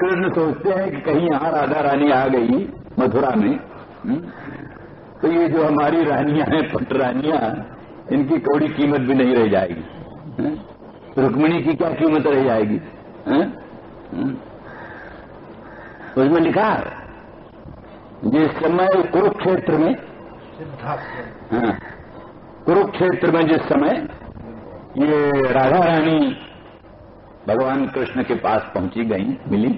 कृष्ण सोचते हैं कि कहीं यहाँ राधा रानी आ गई मथुरा में, तो ये जो हमारी रानियां हैं, पट रानियां, इनकी कोई कीमत भी नहीं रह जाएगी। रुक्मिणी की क्या कीमत रह जाएगी? उसमें लिखा जिस समय कुरुक्षेत्र में, कुरुक्षेत्र में जिस समय ये राधा रानी भगवान कृष्ण के पास पहुंची गई, मिली,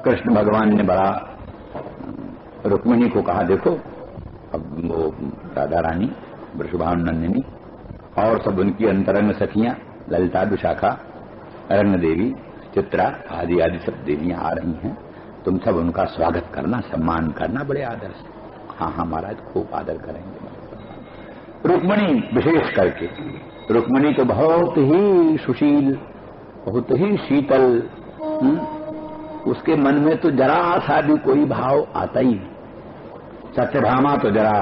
कृष्ण भगवान ने बड़ा रुक्मिणी को कहा, देखो अब वो राधा रानी, वृषभानुनंदिनी और सब उनकी अंतरंग सखियां, ललिता, विशाखा, रंग देवी, चित्रा आदि आदि सब देवियां आ रही हैं, तुम सब उनका स्वागत करना, सम्मान करना बड़े आदर से। हाँ हाँ महाराज, खूब आदर करेंगे। रुक्मिणी विशेष करके, रुक्मिणी तो बहुत ही सुशील, बहुत ही शीतल, उसके मन में तो जरा सा भी कोई भाव आता ही नहीं। सत्यभामा तो जरा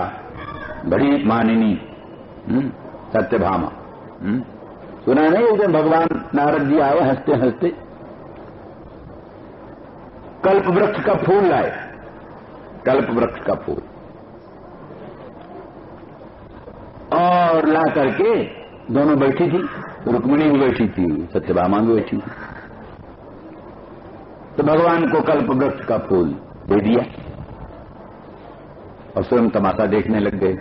बड़ी मानिनी, सत्यभामा, सुना नहीं उस दिन भगवान नारद जी आए हंसते हंसते, कल्प वृक्ष का फूल लाए, कल्प वृक्ष का फूल, और ला करके दोनों बैठी थी, रुक्मिणी भी बैठी थी, सत्यभामा भी बैठी थी, तो भगवान को कल्प वृक्ष का फूल दे दिया और स्वयं तमाशा देखने लग गए।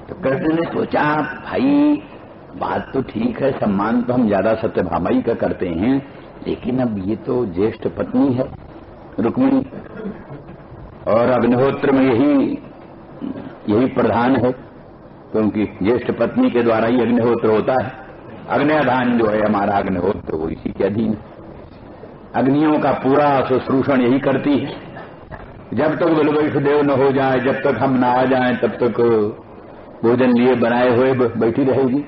तो कृष्ण ने सोचा, भाई बात तो ठीक है, सम्मान तो हम ज्यादा सत्यभामा ही का करते हैं, लेकिन अब ये तो ज्येष्ठ पत्नी है रुक्मिणी, और अग्निहोत्र में यही प्रधान है, क्योंकि ज्येष्ठ पत्नी के द्वारा ही अग्निहोत्र होता है। अग्न्याधान जो है हमारा अग्निहोत्र, वो इसी के अधीन है। अग्नियों का पूरा शुश्रूषण यही करती है। जब तक बलवैष्णदेव न हो जाए, जब तक हम न आ जाएं, तब तक भोजन लिए बनाए हुए बैठी रहेगी।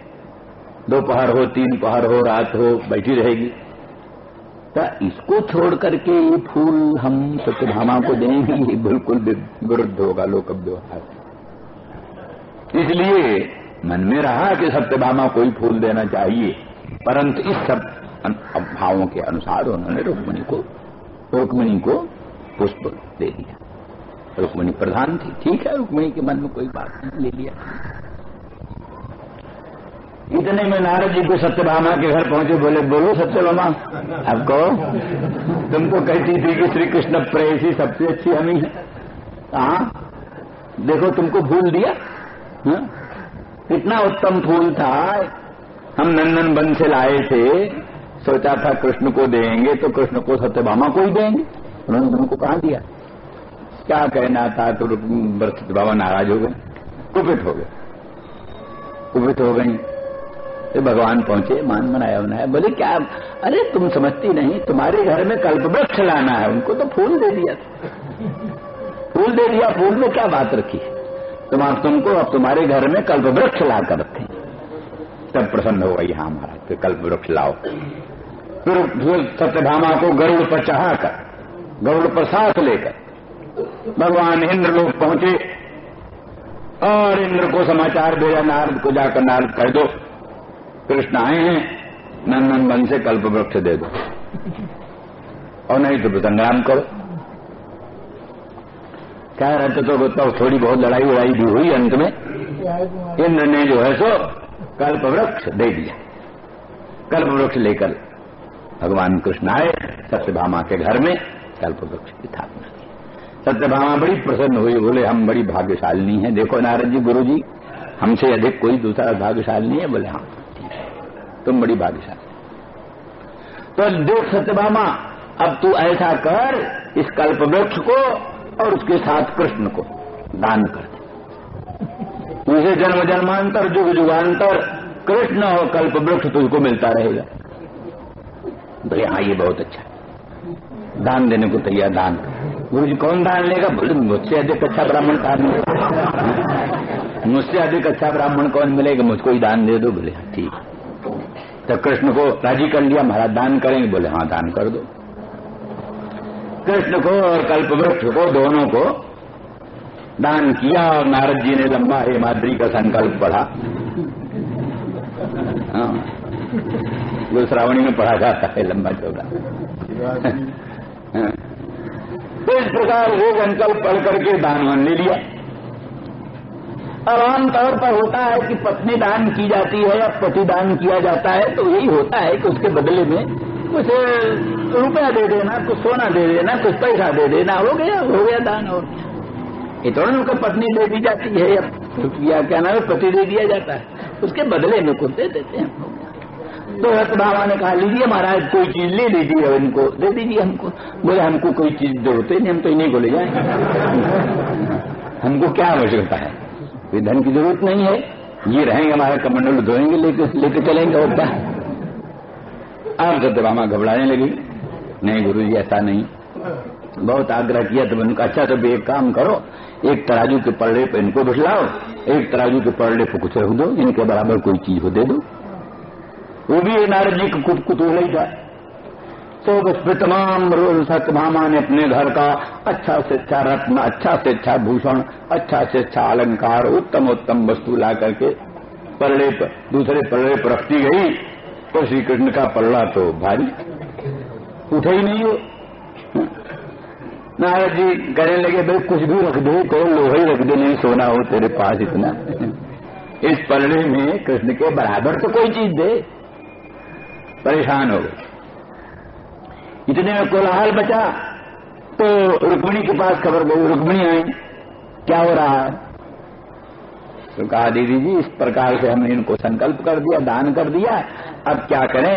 दोपहर हो, 3 पहर हो, रात हो, बैठी रहेगी। तो इसको छोड़ करके ये फूल हम सत्यभामा को देंगे, ये बिल्कुल विरुद्ध होगा लोक व्यवहार। इसलिए मन में रहा कि सत्यभामा कोई फूल देना चाहिए, परंतु इस सब भावों के अनुसार उन्होंने रुक्मिणी को पुष्प दे दिया। रुक्मिणी प्रधान थी, ठीक है, रुक्मिणी के मन में कोई बात नहीं, ले लिया। इतने में नारद जी को सत्यभामा के घर पहुंचे, बोले, बोलो सत्यभामा, अब कहो, तुम तो कहती थी कि श्री कृष्ण प्रेयसी सबसे अच्छी हम ही है, हाँ देखो तुमको फूल दिया, कितना उत्तम फूल था, हम नंदन वन से लाए थे, सोचा था कृष्ण को देंगे तो कृष्ण को सत्यभामा को ही देंगे, उन्होंने तुमको कहाँ दिया, क्या कहना था। तो सत्यभामा नाराज हो गए, कुपित हो गई। तो भगवान पहुंचे, मान बनाया बनाया, बोले क्या, अरे तुम समझती नहीं, तुम्हारे घर में कल्पवृक्ष लाना है, उनको तो फूल दे दिया, फूल दे दिया, फूल में क्या बात रखी, तुमको अब तुम्हारे घर में कल्पवृक्ष ला कर रखे। तब प्रसन्न हो गई, हाँ महाराज, फिर कल्पवृक्ष लाओ। फिर सत्यभामा को गरुड़ पर चढ़ाकर, गरुड़ पर साथ लेकर भगवान इंद्र लोग पहुंचे, और इंद्र को समाचार भेजा नारद को, जाकर नारद कह दो कृष्ण आए हैं, नंदन वन से कल्पवृक्ष दे दो, और नहीं तो संग्राम करो। कह रहे तो थोड़ी बहुत लड़ाई वड़ाई भी हुई, अंत में इंद्र ने जो है सो कल्पवृक्ष दे दिया। कल्पवृक्ष लेकर भगवान कृष्ण आए, सत्यभामा के घर में कल्पवृक्ष की स्थापना की। सत्यभामा बड़ी प्रसन्न हुई, बोले हम बड़ी भाग्यशालिनी हैं, देखो नारद जी, गुरु जी, हमसे अधिक कोई दूसरा भाग्यशाली नहीं है। बोले हाँ तुम बड़ी भाग्यशाली। तो देख सत्यभामा, अब तू ऐसा कर, इस कल्पवृक्ष को और उसके साथ कृष्ण को दान कर दे, तुझे जन्म जन्मांतर जुग जुगांतर कृष्ण और कल्पवृक्ष तुझको मिलता रहेगा। बोले हाँ ये बहुत अच्छा है, दान देने को तैयार। दान गुरु जी कौन दान लेगा? बोले मुझसे अधिक अच्छा ब्राह्मण दान मिलेगा, मुझसे अधिक अच्छा ब्राह्मण कौन मिलेगा, मुझको ही दान दे दो। बोले हाँ ठीक। तो कृष्ण को राजी कर लिया, महाराज दान करेंगे? बोले हाँ दान कर दो। कृष्ण को और कल्पवृक्ष को, दोनों को दान किया, और नारद जी ने लंबा हेमाद्री का संकल्प पढ़ा। जो श्रावणी में पढ़ा जाता है लंबा चौड़ा। तो इस प्रकार वो संकल्प पढ़ करके दान मान ले लिया। अब आमतौर पर होता है कि पत्नी दान की जाती है या पति दान किया जाता है, तो यही होता है कि उसके बदले में कुछ रुपया दे देना, कुछ सोना दे देना, कुछ पैसा दे देना, हो गया दान। और ये थोड़ा उनको पत्नी दे दी जाती है या क्या नाम है पति दे दिया जाता है, उसके बदले में कुछ दे देते हैं। तो सतभामा ने कहा लीजिए महाराज कोई चीज ले लीजिए, इनको दे दीजिए हमको। बोले हमको कोई चीज जरूरत नहीं, हम तो इन्हीं को ले जाएंगे, हमको क्या आवश्यकता है, कोई धन की जरूरत नहीं है, ये रहेंगे हमारा कमंडल धोएंगे लेके चलेंगे और क्या। अब सत्यभामा घबराने लगी, नहीं गुरुजी ऐसा नहीं। बहुत आग्रह किया तो उनका अच्छा तो एक काम करो, एक तराजू के पलड़े पे इनको बिठलाओ, एक तराजू के पलड़े पे कुछ रख दो, इनके बराबर कोई चीज हो दे दो। वो भी नारद जी को कुतूहल ही था। तो उस पर तमाम सत्यभामा ने अपने घर का अच्छा से अच्छा रत्न, अच्छा से अच्छा भूषण, अच्छा से अच्छा अलंकार, उत्तम उत्तम वस्तु ला करके पलड़े पर दूसरे पलड़े पर रखती गई। तो श्री कृष्ण का पलड़ा तो भारी उठे ही नहीं हो। नारद जी कहने लगे भाई कुछ भी रख दे, तो लोहा ही रख दे, नहीं सोना हो तेरे पास इतना। इस पलड़े में कृष्ण के बराबर तो कोई चीज दे। परेशान हो गए। इतने में कोलाहल बचा तो रुक्मिणी के पास खबर गई। रुक्मिणी आई, क्या हो रहा है? तो कहा दीदी जी इस प्रकार से हमने इनको संकल्प कर दिया, दान कर दिया, अब क्या करें,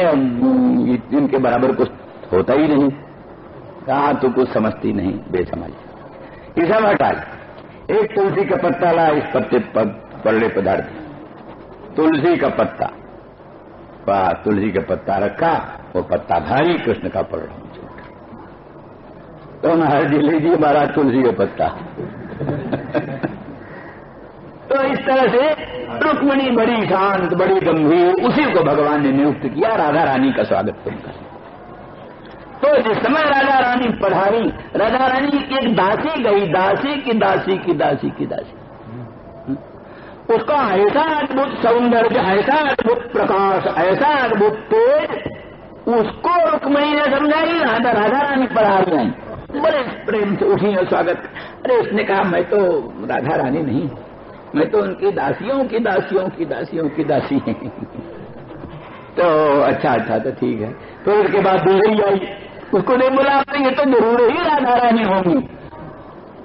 इनके बराबर कुछ होता ही नहीं। कहा तो कुछ समझती नहीं, बेसमझ। इसे हटा एक तुलसी का पत्ता ला, इस पत्ते पलड़े पर धर दिया। तुलसी का पत्ता, तुलसी का पत्ता रखा, वो पत्ता भारी, कृष्ण का पलड़ा छूटा। तो महाराज जी लीजिए महाराज तुलसी का पत्ता। तो इस तरह से रुक्मिणी बड़ी शांत, बड़ी गंभीर, उसी को भगवान ने नियुक्त किया राधा रानी का स्वागत तुम कर। तो जिस समय राधा रानी पधारी, राधा रानी की एक दासी गई, दासी की दासी की दासी की दासी, उसका ऐसा अद्भुत सौंदर्य, ऐसा अद्भुत प्रकाश, ऐसा अद्भुत तेज, उसको रुक्मिणी ने समझाई राधा रानी पधारी आई। बड़े प्रेम से उठी और स्वागत। अरे उसने कहा मैं तो राधा रानी नहीं, मैं तो उनकी दासियों की दासियों की दासियों की दासी है। तो अच्छा तो ठीक है। तो उसके बाद दूसरी आई, उसको नहीं बोला आपने ये तो जरूर ही राधा रानी होंगी।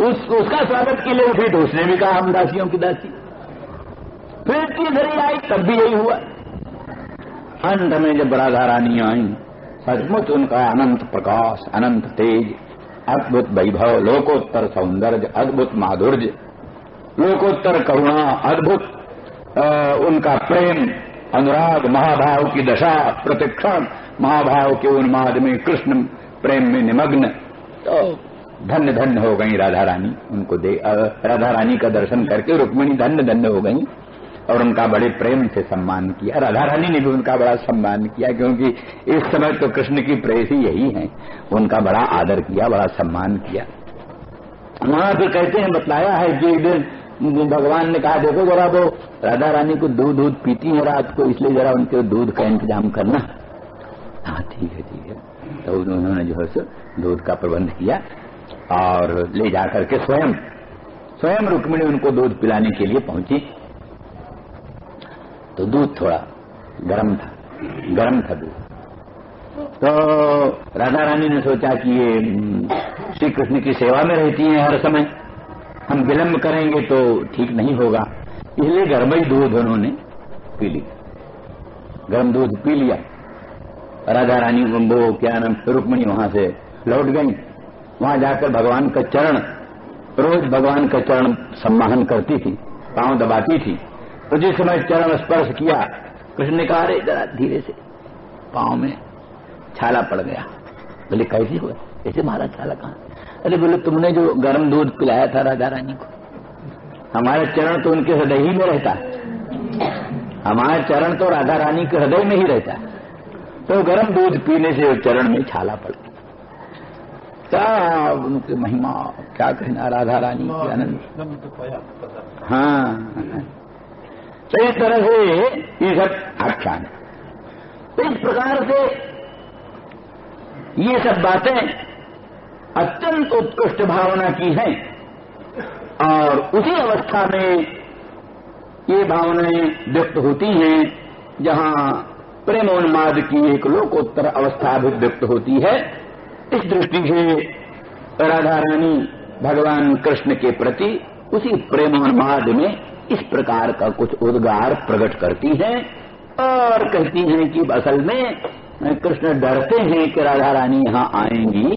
उसका स्वागत के लिए उठी तो उसने भी कहा हम दासियों की दासी। फिर तीसरी आई, तब भी यही हुआ। अंत में जब राधा रानी आई, सचमुच उनका अनंत प्रकाश, अनंत तेज, अद्भुत वैभव, लोकोत्तर सौंदर्य, अद्भुत माधुर्य, लोकोत्तर करुणा, अद्भुत उनका प्रेम, अनुराग, महाभाव की दशा, प्रतिक्षण महाभाव के उन्माद में कृष्ण प्रेम में निमग्न। तो धन्य धन्य हो गई राधा रानी। उनको राधा रानी का दर्शन करके रुक्मिणी धन्य धन्य हो गई और उनका बड़े प्रेम से सम्मान किया। राधा रानी ने भी उनका बड़ा सम्मान किया, क्योंकि इस समय तो कृष्ण की प्रेयसी यही है। उनका बड़ा आदर किया, बड़ा सम्मान किया। वहां फिर कहते हैं, बतलाया है कि एक दिन भगवान ने कहा देखो जरा वो राधा रानी को दूध पीती है रात को, इसलिए जरा उनके दूध का इंतजाम करना। हाँ ठीक है। तो उन्होंने जो है दूध का प्रबंध किया और ले जाकर के स्वयं रुक्मिणी उनको दूध पिलाने के लिए पहुंची। तो दूध थोड़ा गर्म था दूध। तो राधा रानी ने सोचा कि ये श्री कृष्ण की सेवा में रहती हैं हर समय, हम विलंब करेंगे तो ठीक नहीं होगा, इसलिए गर्म ही दूध उन्होंने पी लिया। गर्म दूध पी लिया। राधा रानी वो क्या नाम रुक्मिणी वहां से लौट गई। वहां जाकर भगवान का चरण, रोज भगवान का चरण सम्मान करती थी, पांव दबाती थी। तो जिस समय चरण स्पर्श किया, कृष्ण ने कहा अरे जरा धीरे से, पांव में छाला पड़ गया। बोले कैसे हुआ? ऐसे मारा छाला कहाँ? अरे बोले तुमने जो गर्म दूध पिलाया था राधा रानी को, हमारा चरण तो उनके हृदय ही में रहता है, हमारा चरण तो राधा रानी के हृदय में ही रहता है। तो गर्म दूध पीने से चरण में छाला पड़ गया। क्या उनकी महिमा, क्या कहना राधा रानी की आनंद। हाँ, तो इस तरह से ये सब आख्यान है। तो इस प्रकार से ये सब बातें अत्यंत उत्कृष्ट भावना की हैं और उसी अवस्था में ये भावनाएं व्यक्त होती हैं जहां प्रेमोन्माद की एक लोकोत्तर अवस्था अभिव्यक्त होती है। इस दृष्टि से राधा रानी भगवान कृष्ण के प्रति उसी प्रेमोन्माद में इस प्रकार का कुछ उद्गार प्रकट करती हैं और कहती हैं कि असल में कृष्ण डरते हैं कि राधा रानी यहां आएंगी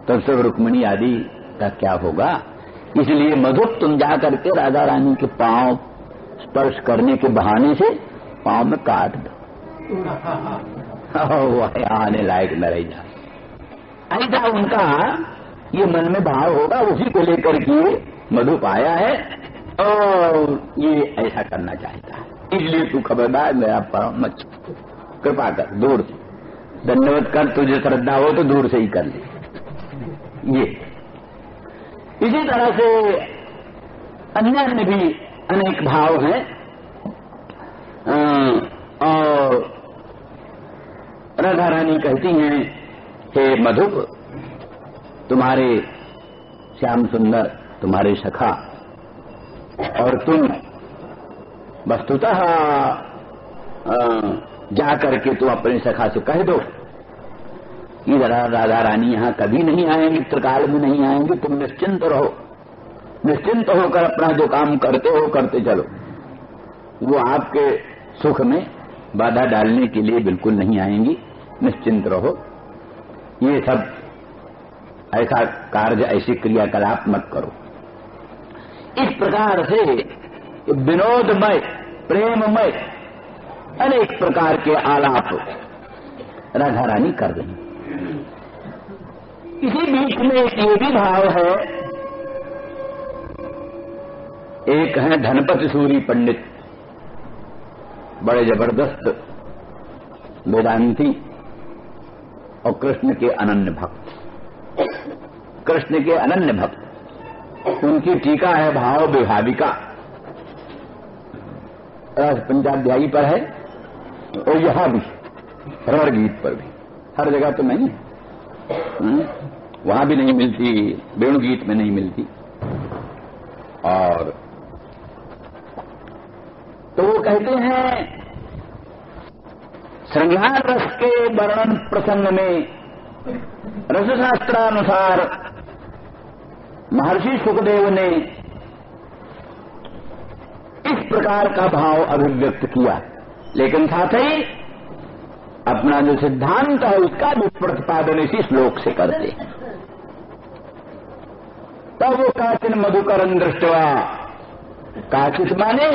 तब सब रुक्मिणी आदि का क्या होगा, इसलिए मधुप तुम जाकर के राधा रानी के पांव स्पर्श करने के बहाने से पांव में काट दो, वह आने लायक न रह जाए। ऐसा उनका ये मन में भाव होगा, उसी को लेकर के मधुप आया है और ये ऐसा करना चाहता है। इसलिए तू खबरदार मेरा पांव मत कृपा कर, दूर से दंडवत कर, तुझे श्रद्धा हो तो दूर से ही कर ले। ये इसी तरह से अन्य भी अनेक भाव हैं और राधा रानी कहती हैं हे मधुप, तुम्हारे श्याम सुंदर तुम्हारे सखा और तुम वस्तुतः जा करके तुम अपने सखा से कह दो इधर राधा रानी यहां कभी नहीं आएंगी, त्रिकाल में नहीं आएंगी, तुम निश्चिंत रहो, निश्चिंत होकर अपना जो काम करते हो करते चलो, वो आपके सुख में बाधा डालने के लिए बिल्कुल नहीं आएंगी, निश्चिंत रहो। ये सब ऐसा कार्य ऐसी क्रियाकलाप मत करो। इस प्रकार से विनोदमय प्रेममय अनेक प्रकार के आलाप राधा रानी कर रही। इसी बीच में एक ये भी भाव है, एक है धनपति सूरी पंडित, बड़े जबरदस्त वेदांती और कृष्ण के अनन्य भक्त, कृष्ण के अनन्य भक्त। उनकी टीका है भाव विभाविका, पंचाध्यायी पर है और यहां भी रवर गीत पर भी, हर जगह तो नहीं, वहां भी नहीं मिलती, वेणु गीत में नहीं मिलती। और तो वो कहते हैं श्रृंगार रस के वर्णन प्रसंग में रसशास्त्रानुसार महर्षि सुखदेव ने इस प्रकार का भाव अभिव्यक्त किया, लेकिन साथ ही अपना जो सिद्धांत है उसका भी प्रतिपादन इसी श्लोक से करते हैं। तब वो काचिन मधुकरं दृष्टवा, काचित माने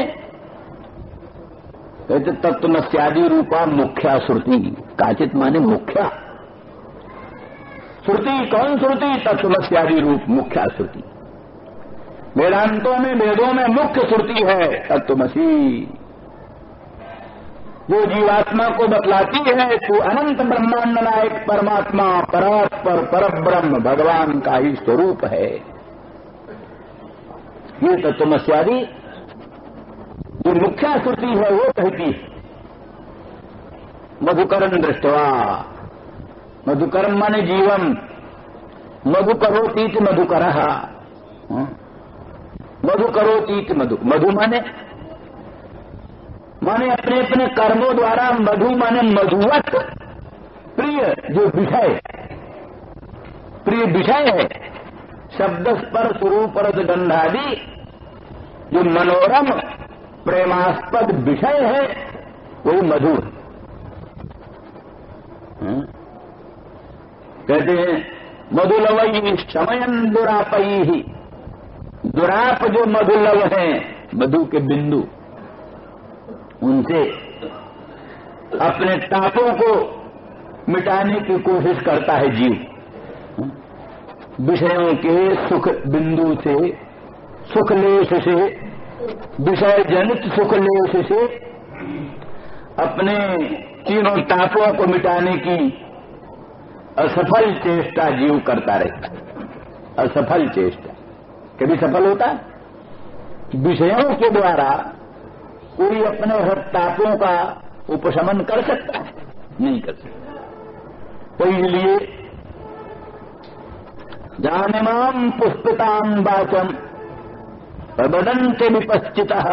कहते तत्वमस्यादि रूपा मुख्या श्रुति, काचित माने मुख्या श्रुति। कौन श्रुति? तत्वमस्यादि रूप मुख्या श्रुति। वेदांतों में वेदों में मुख्य श्रुति है तत्वमसी, जो जीवात्मा को बतलाती है तो अनंत ब्रह्मांड नायक परमात्मा परात्पर परब्रह्म भगवान का ही स्वरूप है। ये तत्वमस्यादि जो मुख्य श्रुति है वो कहती है मधुकरं दृष्टवा, मधुकरम माने जीवम, मधु करोतीति मधुकरः, मधु करोतीति मधु, मधु माने अपने अपने कर्मों द्वारा, मधु माने मधुवत प्रिय जो विषय, प्रिय विषय है, शब्द स्पर्श रूप रस गंधादि जो मनोरम प्रेमास्पद विषय है वही मधु। कहते हैं मधुलवई शमयन दुरापई, दुराप जो मधुलव है मधु के बिंदु, उनसे अपने तापों को मिटाने की कोशिश करता है जीव। विषयों के सुख बिंदु से, सुख लेश से, विषय जनित सुख लेश से अपने तीनों तापों को मिटाने की असफल चेष्टा जीव करता रहता है। असफल चेष्टा कभी सफल होता है? विषयों के द्वारा कोई अपने तापों का उपशमन कर सकता है? नहीं कर सकता। तो इसलिए जानिमाम पुष्पितां वाचम प्रबदन्ते विपश्चितः,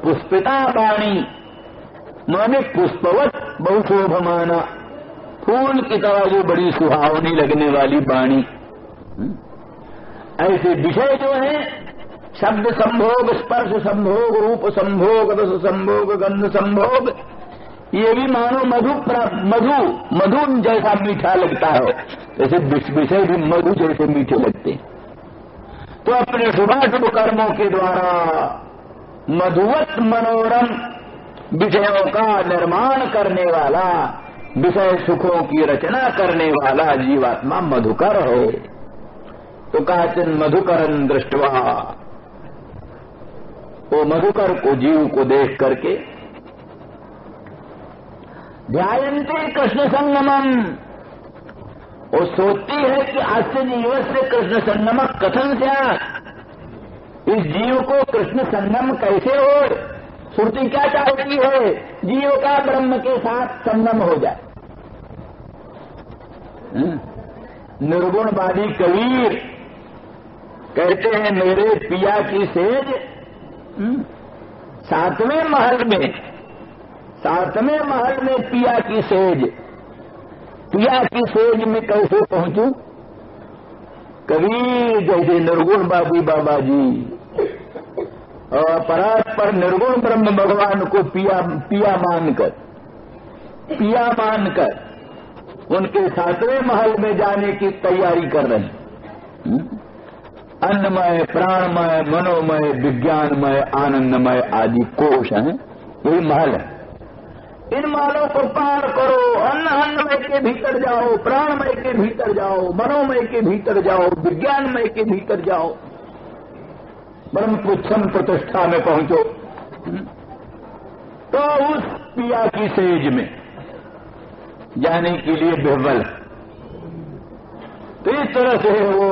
पुष्पिता वाणी माने पुष्पवत बहुशोभमाना, फूल की तरह जो बड़ी सुहावनी लगने वाली वाणी। ऐसे विषय जो है शब्द संभोग, स्पर्श संभोग, रूप संभोग, रस संभोग, गंध संभोग, ये भी मानो मधु जैसा मीठा लगता है, जैसे विषय भी मधु जैसे मीठे लगते हैं। तो अपने शुभाशुभ कर्मों के द्वारा मधुवत मनोरम विषयों का निर्माण करने वाला, विषय सुखों की रचना करने वाला जीवात्मा मधुकर है। तो काचिन मधुकरन दृष्टवा, वो मधुकर को, जीव को देख करके ध्यायन्ते कृष्ण संगमम, वो सोचती है कि अस्य जीवस्य कृष्ण संगम कथन स्यात्, इस जीव को कृष्ण संगम कैसे हो। श्रुति क्या चाहती है? जीव का ब्रह्म के साथ संगम हो जाए। निर्गुणवादी कबीर कहते हैं मेरे पिया की सेज सातवें महल में पिया की सेज, पिया की सेज में कैसे पहुंचूं? कबीर जैसे निर्गुण बाबा जी और परात्पर निर्गुण ब्रह्म भगवान को पिया मानकर उनके सातवें महल में जाने की तैयारी कर रहे हैं। अन्नमय, प्राणमय, मनोमय, विज्ञानमय, आनंदमय आदि कोश हैं, यही महल है। इन महलों को पार करो, अन्नमय के भीतर जाओ, प्राणमय के भीतर जाओ, मनोमय के भीतर जाओ, विज्ञानमय के भीतर जाओ, ब्रह्म पुच्छम प्रतिष्ठा में पहुंचो। तो उस पिया की सेज में जाने के लिए बिहवल। तो इस तरह से वो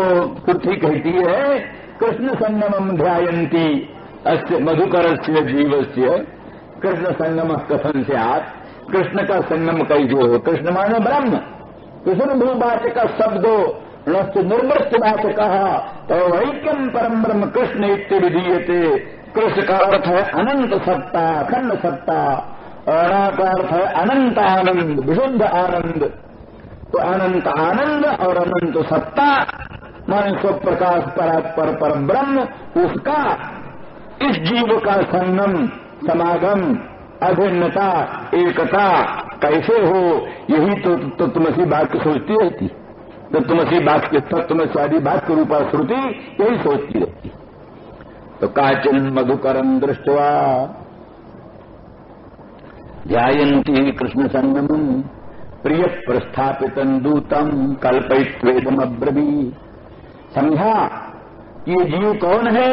पृथ्वी कहती है कृष्ण संगमम ध्यायन्ती अस्य मधुकरस्य जीवस्य, कृष्ण संगम कथन स्यात्, कृष्ण का संगम कैसे हो। कृष्ण माने ब्रह्म, कृष्ण भूवाचक शब्दो नस्त निर्वृत्तवाचक, तो वैक्यम परम ब्रह्म कृष्ण इत्यादीयते। कृष्ण का अर्थ है अनंत सत्ता, अखंड सत्ता, और का अर्थ है अनंत आनंद, विशुद्ध आनंद। तो अनंत आनंद और अनंत सत्ता माने स्व प्रकाश परात्पर परम ब्रह्म, उसका इस जीव का संगम, समागम, अभिन्नता, एकता कैसे हो, यही तो तुमसी बात की सोचती रहती। तो तुमसी बात के तत्व में सारी बात के रूपा श्रुति यही सोचती रहती। तो काचिन मधुकरम दृष्टवा ध्यायन्ती कृष्ण संगमम प्रिय प्रस्थापितं दूतम कल्पयित्वेदम अब्रवी। समझा ये जीव कौन है?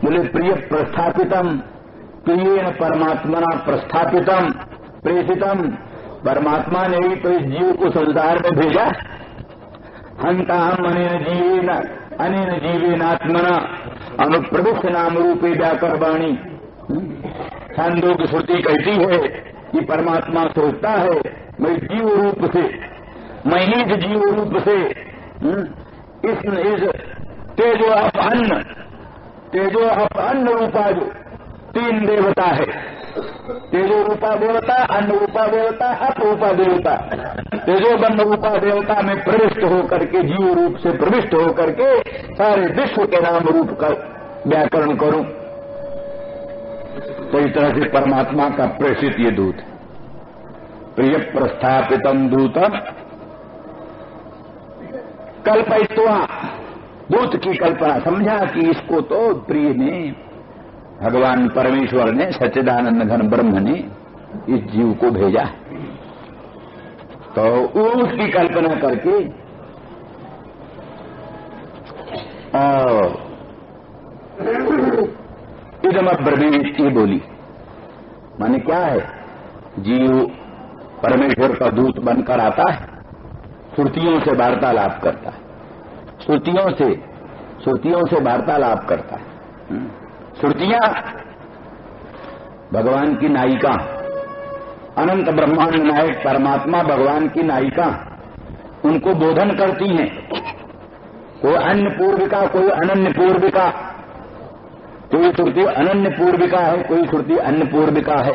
बोले प्रिय प्रस्थापितम, प्रियेण परमात्मना प्रस्थापितम, प्रेषितम, परमात्मा ने ही तो इस जीव को संसार में भेजा। हंता हम अनेन जीवेनात्मना अनुप्रविष्ट नाम रूपे व्याकरवाणी। छांदोग्य श्रुति कहती है कि परमात्मा सोचता है मैं जीव रूप से, मैं ही जीव रूप से इस तेजो अप अन्न रूपा जो तीन देवता है, तेजो रूपा देवता, अन्न रूपा देवता, अप रूपा देवता, तेजो बन्न रूपा देवता में प्रविष्ट होकर के, जीव रूप से प्रविष्ट होकर के सारे विश्व के नाम रूप का व्याकरण करूं। तो इस तरह से परमात्मा का प्रेषित ये दूत, प्रिय प्रस्थापितम दूतम कल्पयित्वा, दूत की कल्पना, समझा कि इसको तो प्रिय ने, भगवान परमेश्वर ने, सच्चिदानंद घन ब्रह्म ने इस जीव को भेजा। तो उसकी कल्पना करके इदम अब्रवीत ये बोली, माने क्या है? जीव परमेश्वर का दूत बनकर आता है, श्रुतियों से वार्तालाप करता है, श्रुतियों से वार्तालाप करता है। श्रुतियां भगवान की नायिका, अनंत ब्रह्मांड नायक परमात्मा भगवान की नायिका उनको बोधन करती हैं। कोई अन्य पूर्विका, कोई अनन्य पूर्विका, कोई श्रुति अनन्य पूर्विका है, कोई श्रुति अन्य पूर्विका है।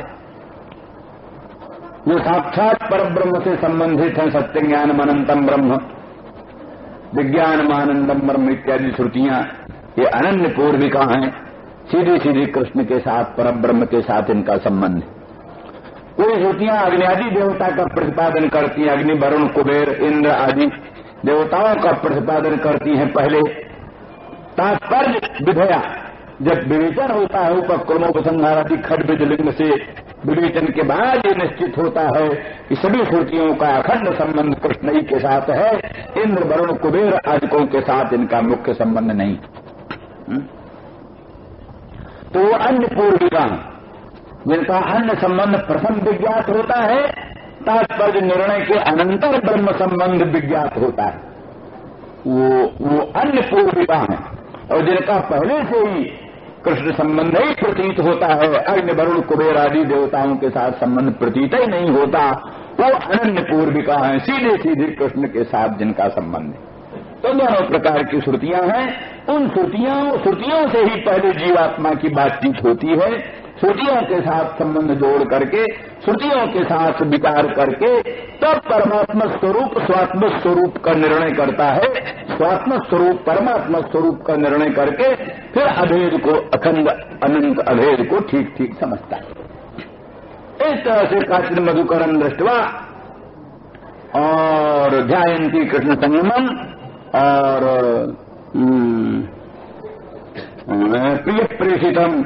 जो साक्षात परब्रह्म से संबंधित है, सत्य ज्ञान अनंतम ब्रह्म, विज्ञानमानंदम ब्रह्म इत्यादि श्रुतियां ये अनन्य पूर्विका हैं। सीधी सीधी कृष्ण के साथ, परब्रह्म के साथ इनका संबंध है। कोई श्रुतियां अग्नि आदि देवता का प्रतिपादन करती हैं, अग्नि, वरुण, कुबेर, इंद्र आदि देवताओं का प्रतिपादन करती हैं। पहले तात्पर्य विधया, जब विवेचन होता है उपक्रमोपसंहारादि खड्ड लिंग से विवेचन के बाद ये निश्चित होता है कि सभी श्रुतियों का अखंड संबंध कृष्ण ही के साथ है, इंद्र, वरुण, कुबेर आदिकों के साथ इनका मुख्य संबंध नहीं। तो वो अन्य पूर्विका जिनका अन्य संबंध प्रथम विज्ञात होता है, तात्पर्य निर्णय के अनंतर ब्रह्म संबंध विज्ञात होता है, वो अन्य पूर्विका है। और जिनका पहले से ही कृष्ण संबंध ही प्रतीत होता है, अग्नि, वरुण, कुबेर आदि देवताओं के साथ संबंध प्रतीत ही नहीं होता, वो अनन्य पूर्विका है, सीधे सीधे कृष्ण के साथ जिनका संबंध है। तो दोनों प्रकार की श्रुतियां हैं। उन श्रुतियों से ही पहले जीवात्मा की बातचीत होती है। श्रुतियों के साथ संबंध जोड़ करके, श्रुतियों के साथ विचार करके तब परमात्मा स्वरूप स्वात्म स्वरूप का निर्णय करता है। स्वात्म स्वरूप परमात्मा स्वरूप का निर्णय करके फिर अभेद को, अखंड अनंत अभेद को ठीक ठीक समझता है। इस तरह से काचिन मधुकरम दृष्टवा और ध्यायन्ती कृष्ण संगमम और प्रिय प्रेषितम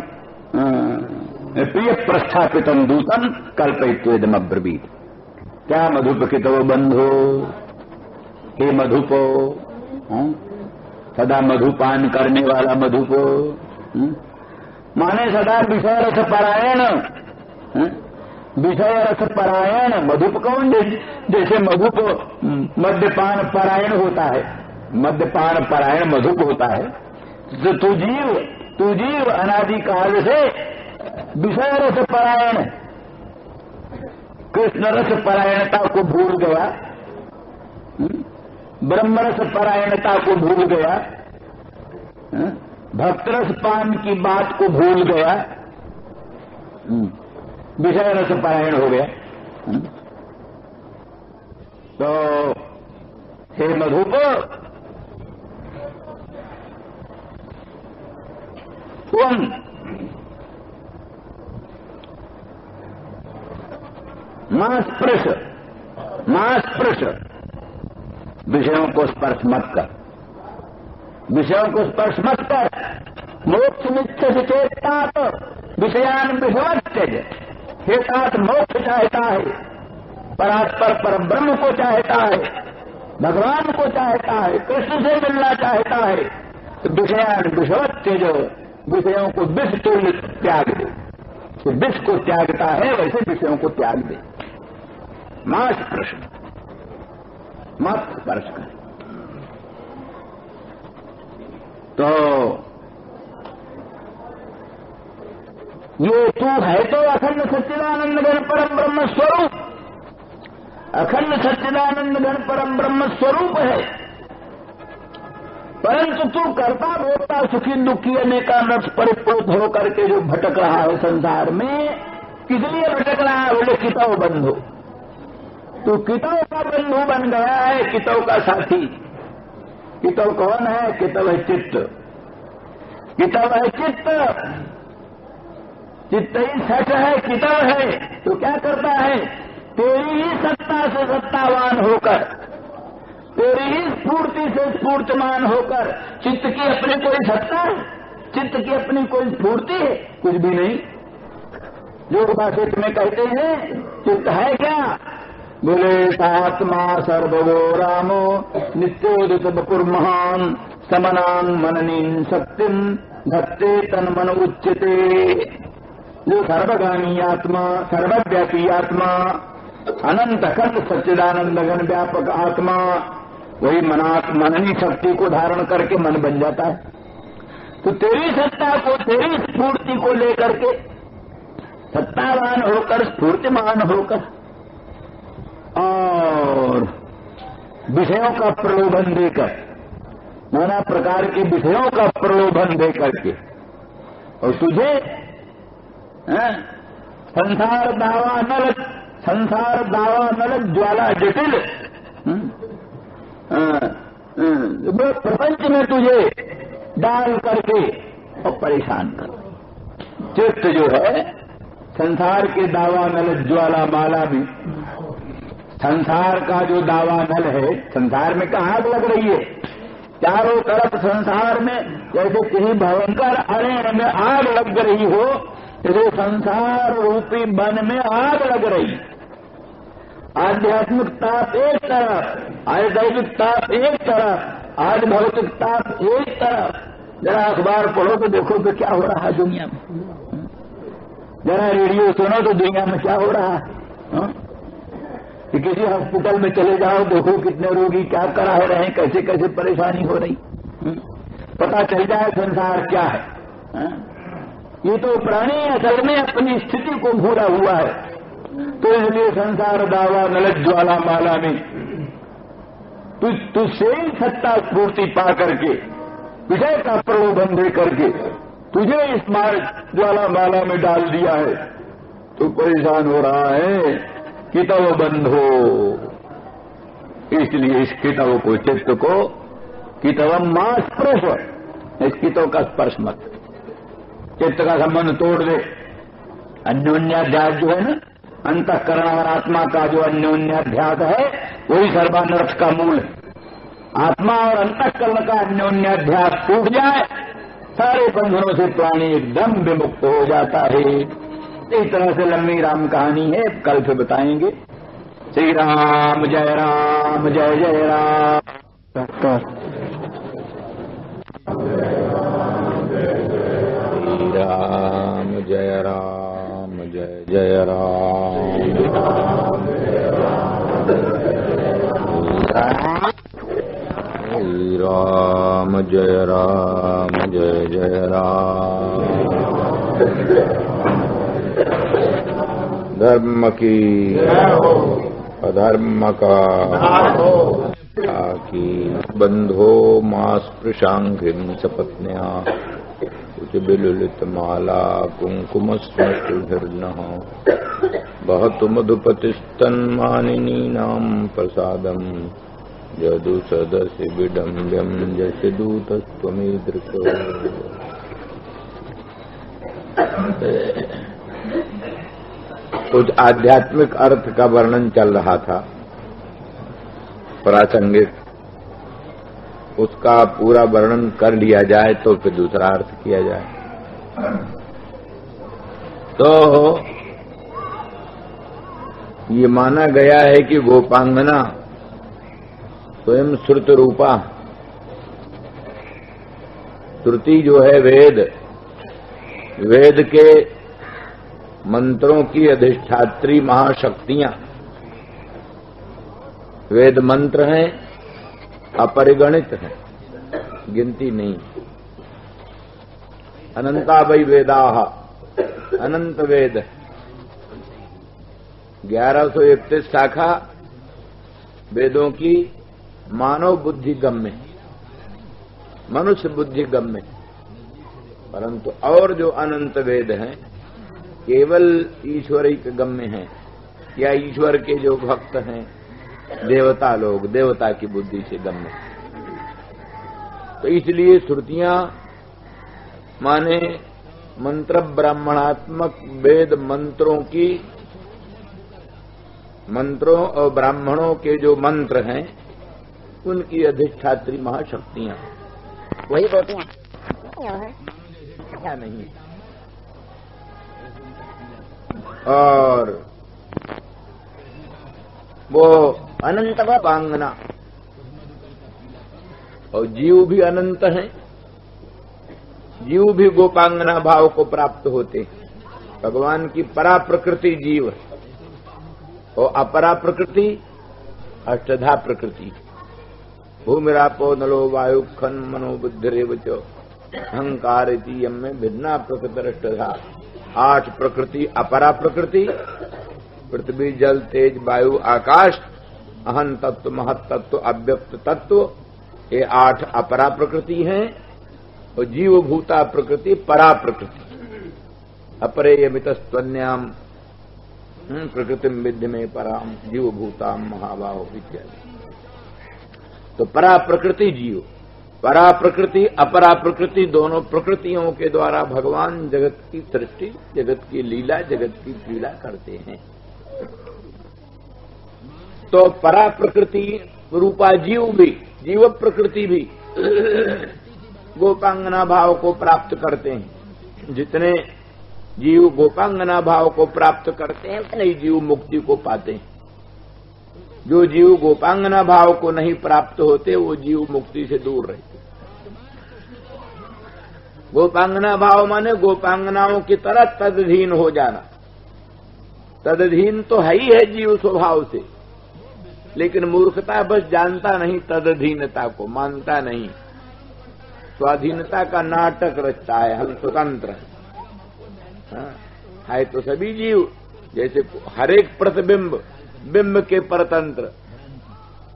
प्रिय प्रस्थापितम दूतम कल्पयित्वेदम अब्रवीत। क्या मधुपकितो बंधो, हे मधुपो, सदा मधुपान करने वाला मधुपो, माने सदा विषय रस परायण, विषय रस परायण। मधुप कौन? जैसे मधुप मद्यपान परायण होता है, मद्यपान परायण मधुप होता है। तो तू जीव अनादिकाल से विषय रस परायण, कृष्ण रस परायणता को भूल गया, ब्रह्म रस परायणता को भूल गया, भक्त रस पान की बात को भूल गया, विषय रस परायण हो गया। तो हे मधुप, तुम मास्पृश विषयों को स्पर्श मत कर, विषयों को स्पर्श मत कर। मोक्ष मिच्छ चेतात विषयान विषवत्यज। हे तात मोक्ष चाहता है, परात्पर पर ब्रह्म को चाहता है, भगवान को चाहता है, कृष्ण से मिलना चाहता है, तो विषयान विषवत्यज, विषयों को विष तुल्य त्याग दे। तो विष को त्यागता है वैसे विषयों को त्याग दे। मां स्पर्श मत स्पर्श कर। तो ये तू है तो अखंड सच्चिदानंद घन परम ब्रह्म स्वरूप, अखंड सच्चिदानंद घन परम ब्रह्म स्वरूप है, परंतु तू करता भोगता सुखी दुखी अनेकानर्थ परिप्लुत होकर के जो भटक रहा है संसार में, किस लिए भटक रहा है? बोले कितव बंधु। तू कितव का बंधु बन गया है, कितव का साथी। कितव कौन है? कितव है चित्त, कितव है चित्त, चित्त ही सच है, कितव है। तो क्या करता है? तेरी ही सत्ता से सत्तावान होकर, तेरी ही स्फूर्ति से स्फूर्तमान होकर, चित्त की अपनी कोई सत्ता है? चित्त की अपनी कोई स्फूर्ति है? कुछ भी नहीं। योग भाषित में कहते हैं चित्त है क्या? बोले आत्मा सर्वगो रामो नित्योदित बपुर महान समनान मननीन शक्तिम धत्ते तन मन उच्चते। जो सर्वगामी आत्मा, सर्वव्यापी आत्मा, अनंत अखंड सच्चिदानंद घन व्यापक आत्मा, वही मननी शक्ति को धारण करके मन बन जाता है। तो तेरी सत्ता को, तेरी स्फूर्ति को लेकर के सत्तावान होकर, स्फूर्तिमान होकर और विषयों का प्रलोभन देकर, नाना प्रकार के विषयों का प्रलोभन देकर के, और तुझे संसार दावा नलक ज्वाला जटिल प्रपंच में तुझे डाल करके और परेशान कर। चित्त जो है संसार के दावा नल ज्वाला माला में, संसार का जो दावा नल है, संसार में कहाँ आग लग रही है, चारों तरफ संसार में जैसे किसी भयंकर अरण्य में आग लग रही हो, जैसे संसार रूपी वन में आग लग रही। आध्यात्मिक ताप एक तरफ, आध्यात्मिक ताप एक तरफ, आज भौतिक ताप एक तरफ। जरा अखबार पढ़ो तो देखो तो क्या हो रहा है दुनिया में, जरा रेडियो सुनो तो दुनिया में क्या हो रहा है। कि किसी हॉस्पिटल में चले जाओ, देखो कितने रोगी क्या करा रहे हैं, कैसे कैसे परेशानी हो रही, पता चल जाए संसार क्या है। ये तो प्राणी असल में अपनी स्थिति को भूला हुआ है। तो इसलिए संसार दावा नलक ज्वाला माला में तुझसे सत्ता स्फूर्ति पा करके, विषय का प्रलोभन दे करके तुझे इस मार्ग ज्वाला माला में डाल दिया है। तो परेशान हो रहा है कि तव बंधो, इसलिए इस कितव को, चित्त को कितवम मां स्पर्श, इस कितव का स्पर्श मत, चित्त का संबंध तोड़ दे। अन्योन्याध्यास जो है ना, अंतःकरण और आत्मा का जो अन्योन्याध्यास है, वही सर्वानर्थ का मूल है। आत्मा और अंतःकरण का अन्योन्याध्यास टूट जाए, सारे बंधनों से प्राणी एकदम विमुक्त हो जाता है। इस तरह से लंबी राम कहानी है, कल फिर बताएंगे। श्री राम जय राम, जय जय राम। श्री राम जय राम, जय जय राम। श्री राम जय राम, जय जय राम। धर्म की अधर्म का की बंधो मास्पृशांघ्रिं सपत्न्या कुछ बिलुलित माला कुंकुम स्मृतिर्नः बहतु मधुपतिस्तन्मानिनी नाम प्रसादम यदु सदसि विडम्ब्यम जैसे दूतस्त्वमीदृशो। कुछ आध्यात्मिक अर्थ का वर्णन चल रहा था प्रासंगिक, उसका पूरा वर्णन कर लिया जाए तो फिर दूसरा अर्थ किया जाए। तो ये माना गया है कि गोपांगना स्वयं श्रुत रूपा, श्रुति जो है वेद, वेद के मंत्रों की अधिष्ठात्री महाशक्तियां, वेद मंत्र हैं, अपरिगणित हैं, गिनती नहीं। अनंता वै वेदाः, अनंत वेद, 1131 शाखा वेदों की मानव बुद्धि गम्य, मनुष्य बुद्धि गम्य, परंतु और जो अनंत वेद हैं केवल ईश्वरिक गम्य हैं, या ईश्वर के जो भक्त हैं देवता लोग, देवता की बुद्धि से गम्य। तो इसलिए श्रुतियां माने मंत्र ब्राह्मणात्मक वेद मंत्रों की, मंत्रों और ब्राह्मणों के जो मंत्र हैं उनकी अधिष्ठात्री महाशक्तियां, वही होती हैं, क्या नहीं। और वो अनंत गोपांगना, और जीव भी अनंत हैं, जीव भी गोपांगना भाव को प्राप्त होते। भगवान की परा प्रकृति जीव और अपरा प्रकृति अष्टधा प्रकृति, भूमिरापो नलो वायु खन मनो बुद्धिरेव च अहंकार इति यम में भिन्ना प्रकृति अष्टधा। 8 प्रकृति अपरा प्रकृति, पृथ्वी जल तेज वायु आकाश, अहं तत्व महत तत्व अव्यक्त तत्व, ये 8 अपरा प्रकृति हैं। और जीव भूता प्रकृति परा प्रकृति। अपरे यमितस्त्वन्याम प्रकृतिम विद्य में पराम जीव भूताम महाबाहो इत्यादि। तो परा प्रकृति जीव, परा प्रकृति अपरा प्रकृति, दोनों प्रकृतियों के द्वारा भगवान जगत की सृष्टि, जगत की लीला, जगत की क्रीड़ा करते हैं। तो परा प्रकृति रूपा जीव भी, जीव प्रकृति भी गोपांगना भाव को प्राप्त करते हैं। जितने जीव गोपांगना भाव को प्राप्त करते हैं उतने ही जीव मुक्ति को पाते हैं। जो जीव गोपांगना भाव को नहीं प्राप्त होते वो जीव मुक्ति से दूर रहते। गोपांगना भाव माने गोपांगनाओं की तरह तदधीन हो जाना। तदधीन तो है ही है जीव स्वभाव से, लेकिन मूर्खता बस जानता नहीं तदधीनता को, मानता नहीं। स्वाधीनता का नाटक रचता है, हम स्वतंत्र है तो सभी जीव, जैसे हरेक प्रतिबिंब बिंब के परतंत्र,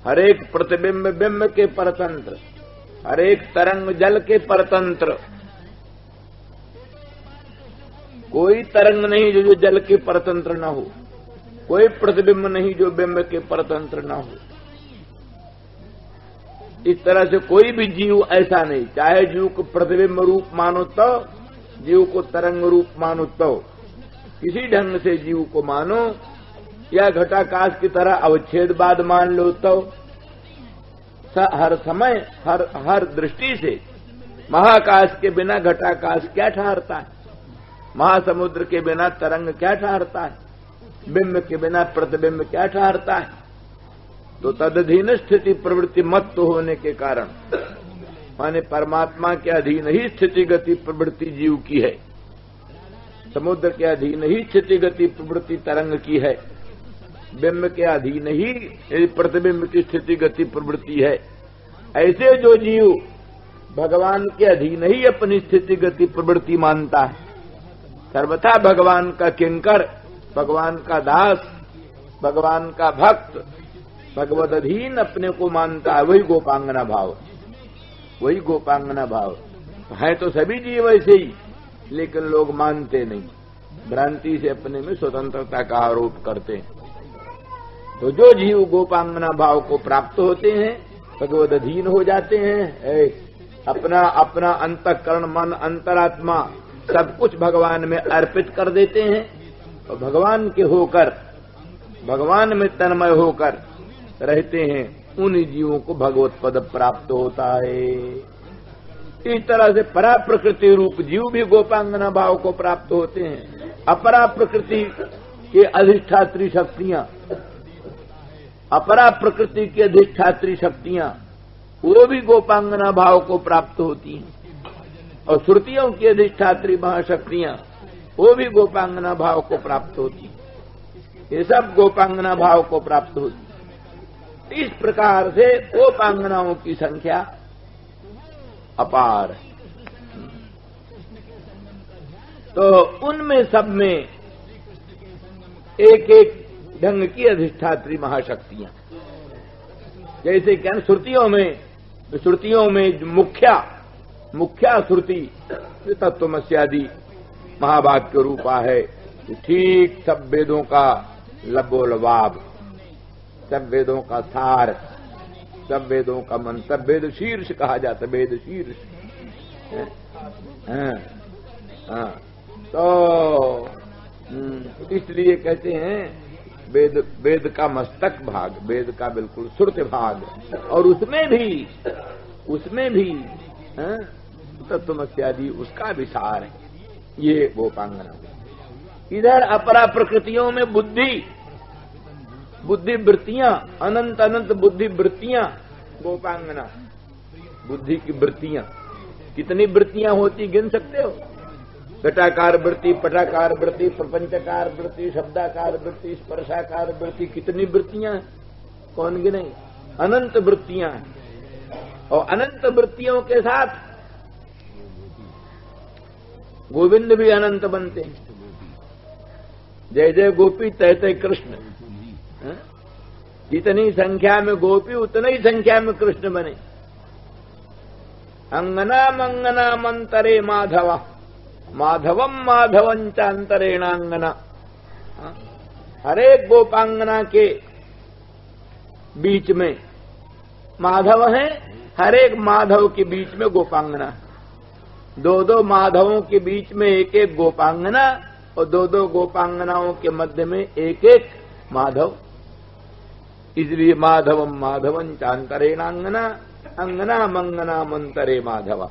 हरेक प्रतिबिंब बिंब के परतंत्र, हरेक तरंग जल के परतंत्र। कोई तरंग नहीं जो जल के परतंत्र न हो, कोई प्रतिबिंब नहीं जो बिंब के परतंत्र न हो। इस तरह से कोई भी जीव ऐसा नहीं, चाहे जीव को प्रतिबिंब रूप मानो तो, जीव को तरंग रूप मानो तो, किसी ढंग से जीव को मानो, या घटाकाश की तरह अवच्छेदवाद मान लो तो, हर समय हर दृष्टि से महाकाश के बिना घटाकाश क्या ठहरता है, महासमुद्र के बिना तरंग क्या ठहरता है, बिंब के बिना प्रतिबिंब क्या ठहरता है। तो तदधीन स्थिति प्रवृत्ति मत होने के कारण, माने परमात्मा के अधीन ही स्थिति गति प्रवृत्ति जीव की है, समुद्र के अधीन ही स्थिति गति प्रवृत्ति तरंग की है, बिंब के अधीन ही प्रतिबिंब की स्थिति गति प्रवृत्ति है। ऐसे जो जीव भगवान के अधीन ही अपनी स्थिति गति प्रवृत्ति मानता है, सर्वथा भगवान का किंकर, भगवान का दास, भगवान का भक्त, भगवद अधीन अपने को मानता है, वही गोपांगना भाव, वही गोपांगना भाव है। तो सभी जीव ऐसे ही, लेकिन लोग मानते नहीं, भ्रांति से अपने में स्वतंत्रता का आरोप करते हैं। तो जो जीव गोपांगना भाव को प्राप्त होते हैं, भगवद अधीन हो जाते हैं, अपना अपना अंतःकरण मन अंतरात्मा सब कुछ भगवान में अर्पित कर देते हैं, और भगवान के होकर, भगवान में तन्मय होकर रहते हैं, उन्हीं जीवों को भगवत पद प्राप्त होता है। इस तरह से परा प्रकृति रूप जीव भी गोपांगना भाव को प्राप्त होते हैं। अपरा प्रकृति के अधिष्ठात्री शक्तियां, अपरा प्रकृति की अधिष्ठात्री शक्तियां, वो भी गोपांगना भाव को प्राप्त होती हैं। और श्रुतियों की अधिष्ठात्री महाशक्तियां, वो भी गोपांगना भाव को प्राप्त होती हैं। ये सब गोपांगना भाव को प्राप्त होती है। इस प्रकार से गोपांगनाओं की संख्या अपार है। तो उनमें सब में एक एक ढंग की अधिष्ठात्री महाशक्तियां, जैसे क्या श्रुतियों में मुख्या श्रुति तत्वमस्यादि महावाक्य रूपा है, ठीक सब वेदों का लबोलबाब, सब वेदों का सार, सब वेदों का मन, सब वेद शीर्ष कहा जाता, वेद शीर्ष। तो इसलिए कहते हैं वेद का मस्तक भाग, वेद का बिल्कुल श्रुत भाग, और उसमें भी तत्वमस्यादि उसका विसार है। ये गोपांगना। इधर अपरा प्रकृतियों में बुद्धि वृत्तियां, अनंत बुद्धि वृत्तियां, गोपांगना बुद्धि की वृत्तियां। कितनी वृत्तियां होती गिन सकते हो? घटाकार वृत्ति, पटाकार वृत्ति, प्रपंचकार वृत्ति, शब्दाकार वृत्ति, स्पर्शाकार वृत्ति, कितनी वृत्तियां कौन गिने? अनंत वृत्तियां। और अनंत वृत्तियों के साथ गोविंद भी अनंत बनते हैं। जय जय गोपी तय तय कृष्ण। जितनी संख्या में गोपी उतनी ही संख्या में कृष्ण बने। अंगना मंगना मंतरे माधव, माधवम माधवं चांतरेणांगना। हरेक गोपांगना के बीच में माधव है, हरेक माधव के बीच में गोपांगना। दो दो माधवों के बीच में एक एक गोपांगना और दो दो गोपांगनाओं के मध्य में एक एक माधव। इसलिए माधवम माधवं चांतरेणांगना, अंगना मंगना मंतरे माधव।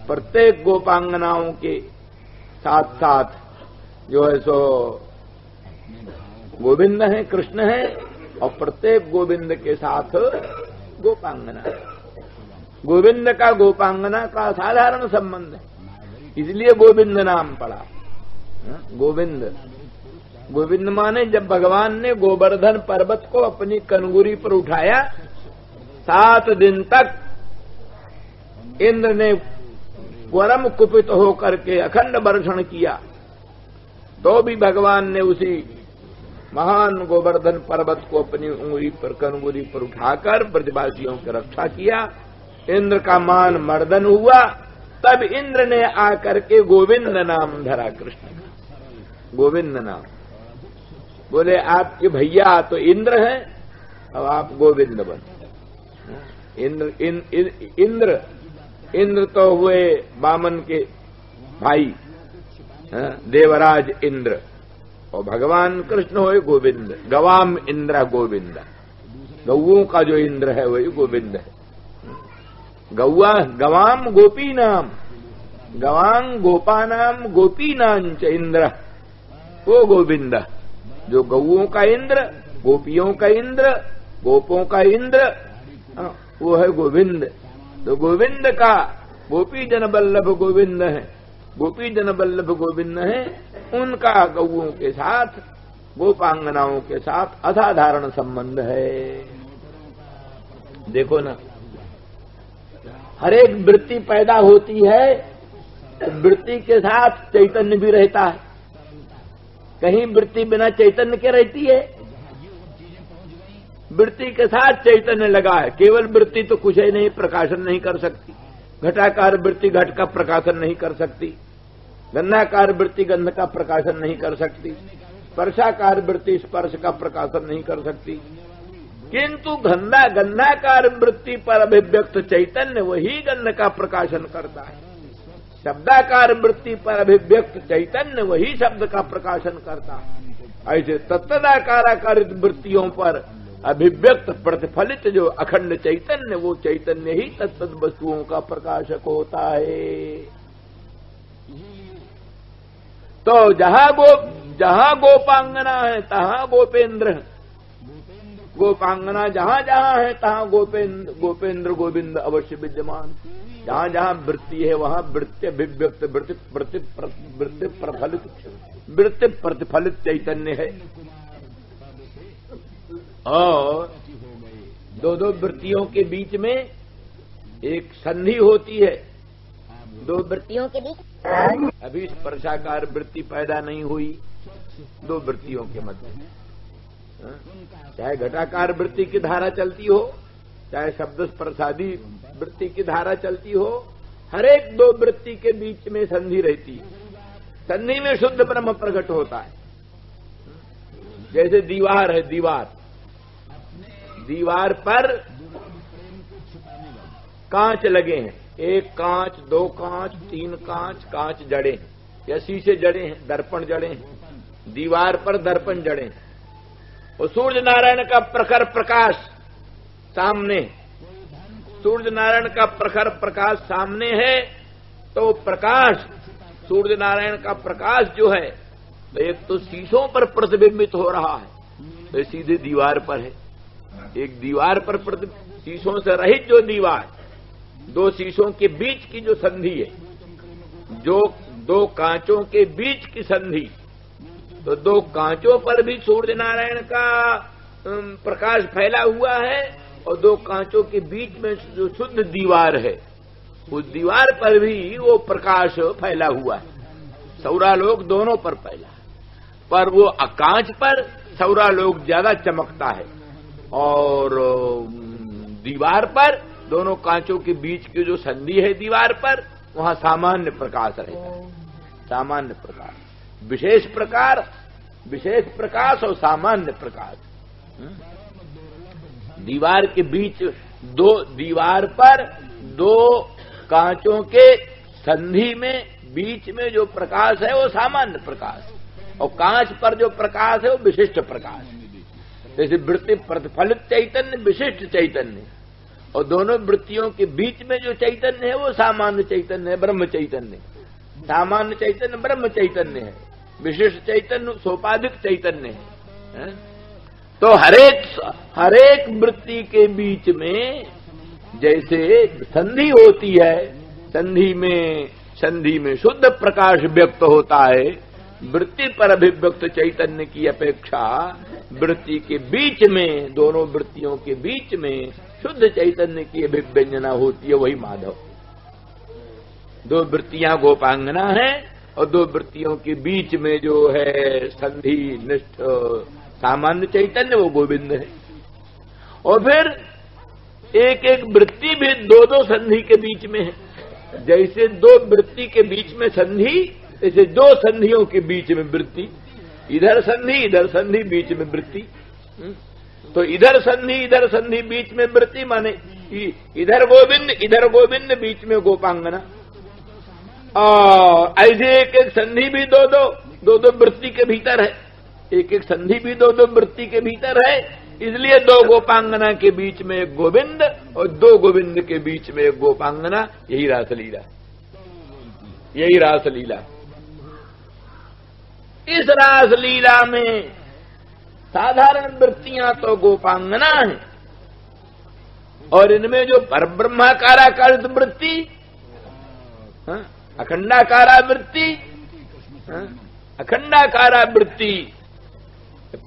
प्रत्येक गोपांगनाओं के साथ साथ जो है सो गोविंद है, कृष्ण है, और प्रत्येक गोविंद के साथ गोपांगना। गोविंद का गोपांगना का साधारण संबंध है, इसलिए गोविंद नाम पड़ा। गोविंद, गोविंद माने जब भगवान ने गोवर्धन पर्वत को अपनी कनगुरी पर उठाया, 7 दिन तक इंद्र ने परम कुपित होकर के अखंड वर्षण किया, तो भी भगवान ने उसी महान गोवर्धन पर्वत को अपनी उंगली पर कनगुरी पर उठाकर ब्रजवासियों की रक्षा किया। इंद्र का मान मर्दन हुआ, तब इंद्र ने आकर के गोविंद नाम धरा कृष्ण का। गोविंद नाम बोले आपके भैया तो इंद्र हैं, अब आप गोविंद बने। इंद्र तो हुए वामन के भाई, देवराज इंद्र, और भगवान कृष्ण हुए गोविंद। गवाम इंद्र गोविंद, गौओं का जो इंद्र है वही गोविंद है। गौआ गवाम गोपी नाम, गवांग गोपा नाम गोपी नाम च इंद्र, वो गोविंद जो गौओं का इंद्र, गोपियों का इंद्र, गोपों का इंद्र, वो है गोविंद। तो गोविंद का गोपी जन बल्लभ गोविंद है, गोपी जन वल्लभ गोविंद है, उनका गौओं के साथ गोपांगनाओं के साथ असाधारण संबंध है। देखो ना, हर एक वृत्ति पैदा होती है तो वृत्ति के साथ चैतन्य भी रहता है। कहीं वृत्ति बिना चैतन्य के रहती है? वृत्ति के साथ चैतन्य लगा है। केवल वृत्ति तो कुछ ही नहीं, प्रकाशन नहीं कर सकती। घटाकार वृत्ति घट का प्रकाशन नहीं कर सकती, गंधाकार वृत्ति गंध का प्रकाशन नहीं कर सकती, स्पर्शाकार वृत्ति स्पर्श का प्रकाशन नहीं कर सकती। किंतु गंधाकार वृत्ति पर अभिव्यक्त चैतन्य वही गंध का प्रकाशन करता है। शब्दाकार वृत्ति पर अभिव्यक्त चैतन्य वही शब्द का प्रकाशन करता है। ऐसे तत्तदाकाराकारित वृत्तियों पर अभिव्यक्त प्रतिफलित जो अखंड चैतन्य, वो चैतन्य ही तत्त वस्तुओं का प्रकाशक होता है। तो जहां गोपांगना है तहां गोपेंद्र, गोपांगना जहां जहां है तहां गोपेंद्र गोविंद अवश्य विद्यमान। जहां जहां वृत्ति है वहां वृत्ति अभिव्यक्त वृत्ति प्रतिफलित चैतन्य है। और दो दो वृत्तियों के बीच में एक संधि होती है। दो वृत्तियों के बीच अभी स्पर्शाकार वृत्ति पैदा नहीं हुई दो वृत्तियों के मध्य। चाहे घटाकार वृत्ति की धारा चलती हो, चाहे शब्द स्पर्शादी वृत्ति की धारा चलती हो, हर एक दो वृत्ति के बीच में संधि रहती है। संधि में शुद्ध ब्रह्म प्रकट होता है। जैसे दीवार है, दीवार पर कांच लगे हैं, एक कांच, दो कांच, तीन कांच, कांच जड़े हैं या शीशे जड़े हैं, दर्पण जड़े हैं। दीवार पर दर्पण जड़े हैं और सूर्य नारायण का प्रखर प्रकाश सामने, सूर्य नारायण का प्रखर प्रकाश सामने है। तो प्रकाश, सूर्य नारायण का प्रकाश जो है एक तो शीशों पर प्रतिबिंबित हो रहा है, तो सीधे दीवार पर है। एक दीवार पर शीशों से रहित जो दीवार, दो शीशों के बीच की जो संधि है, जो दो कांचों के बीच की संधि, तो दो कांचों पर भी सूर्य नारायण का प्रकाश फैला हुआ है और दो कांचों के बीच में जो शुद्ध दीवार है, उस दीवार पर भी वो प्रकाश फैला हुआ है। सौरालोक दोनों पर फैला है। पर वो कांच पर सौरा लोग ज्यादा चमकता है, और दीवार पर, दोनों कांचों के बीच की जो संधि है दीवार पर, वहां सामान्य प्रकाश रहता है। सामान्य प्रकाश, विशेष प्रकाश और सामान्य प्रकाश। दीवार के बीच दीवार पर दो कांचों के संधि में बीच में जो प्रकाश है वो सामान्य प्रकाश, और कांच पर जो प्रकाश है वो विशिष्ट प्रकाश। जैसे वृत्ति प्रतिफलित चैतन्य, विशिष्ट चैतन्य, और दोनों वृत्तियों के बीच में जो चैतन्य है वो सामान्य चैतन्य है, ब्रह्म चैतन्य। सामान्य चैतन्य ब्रह्म चैतन्य है, विशिष्ट चैतन्य सोपाधिक चैतन्य है। तो हरेक वृत्ति के बीच में जैसे संधि होती है, संधि में शुद्ध प्रकाश व्यक्त होता है, वृत्ति पर अभिव्यक्त चैतन्य की अपेक्षा वृत्ति के बीच में, दोनों वृत्तियों के बीच में शुद्ध चैतन्य की अभिव्यंजना होती है, वही माधव। दो वृत्तियां गोपांगना है, और दो वृत्तियों के बीच में जो है संधि निष्ठ सामान्य चैतन्य, वो गोविंद है। और फिर एक एक वृत्ति भी दो संधि के बीच में है। जैसे दो वृत्ति के बीच में संधि, जैसे दो संधियों के बीच में वृत्ति, इधर संधि बीच में वृत्ति। तो इधर संधि बीच में वृत्ति, माने इधर गोविंद बीच में गोपांगना। और ऐसे एक एक संधि भी दो वृत्ति के भीतर है, एक एक संधि भी दो वृत्ति के भीतर है। इसलिए दो गोपांगना के बीच में एक गोविंद, और दो गोविंद के बीच में एक गोपांगना। यही रासलीला। इस रासलीला में साधारण वृत्तियां तो गोपांगना है, और इनमें जो परब्रह्माकाराकारित वृत्ति, अखंडाकारा वृत्ति,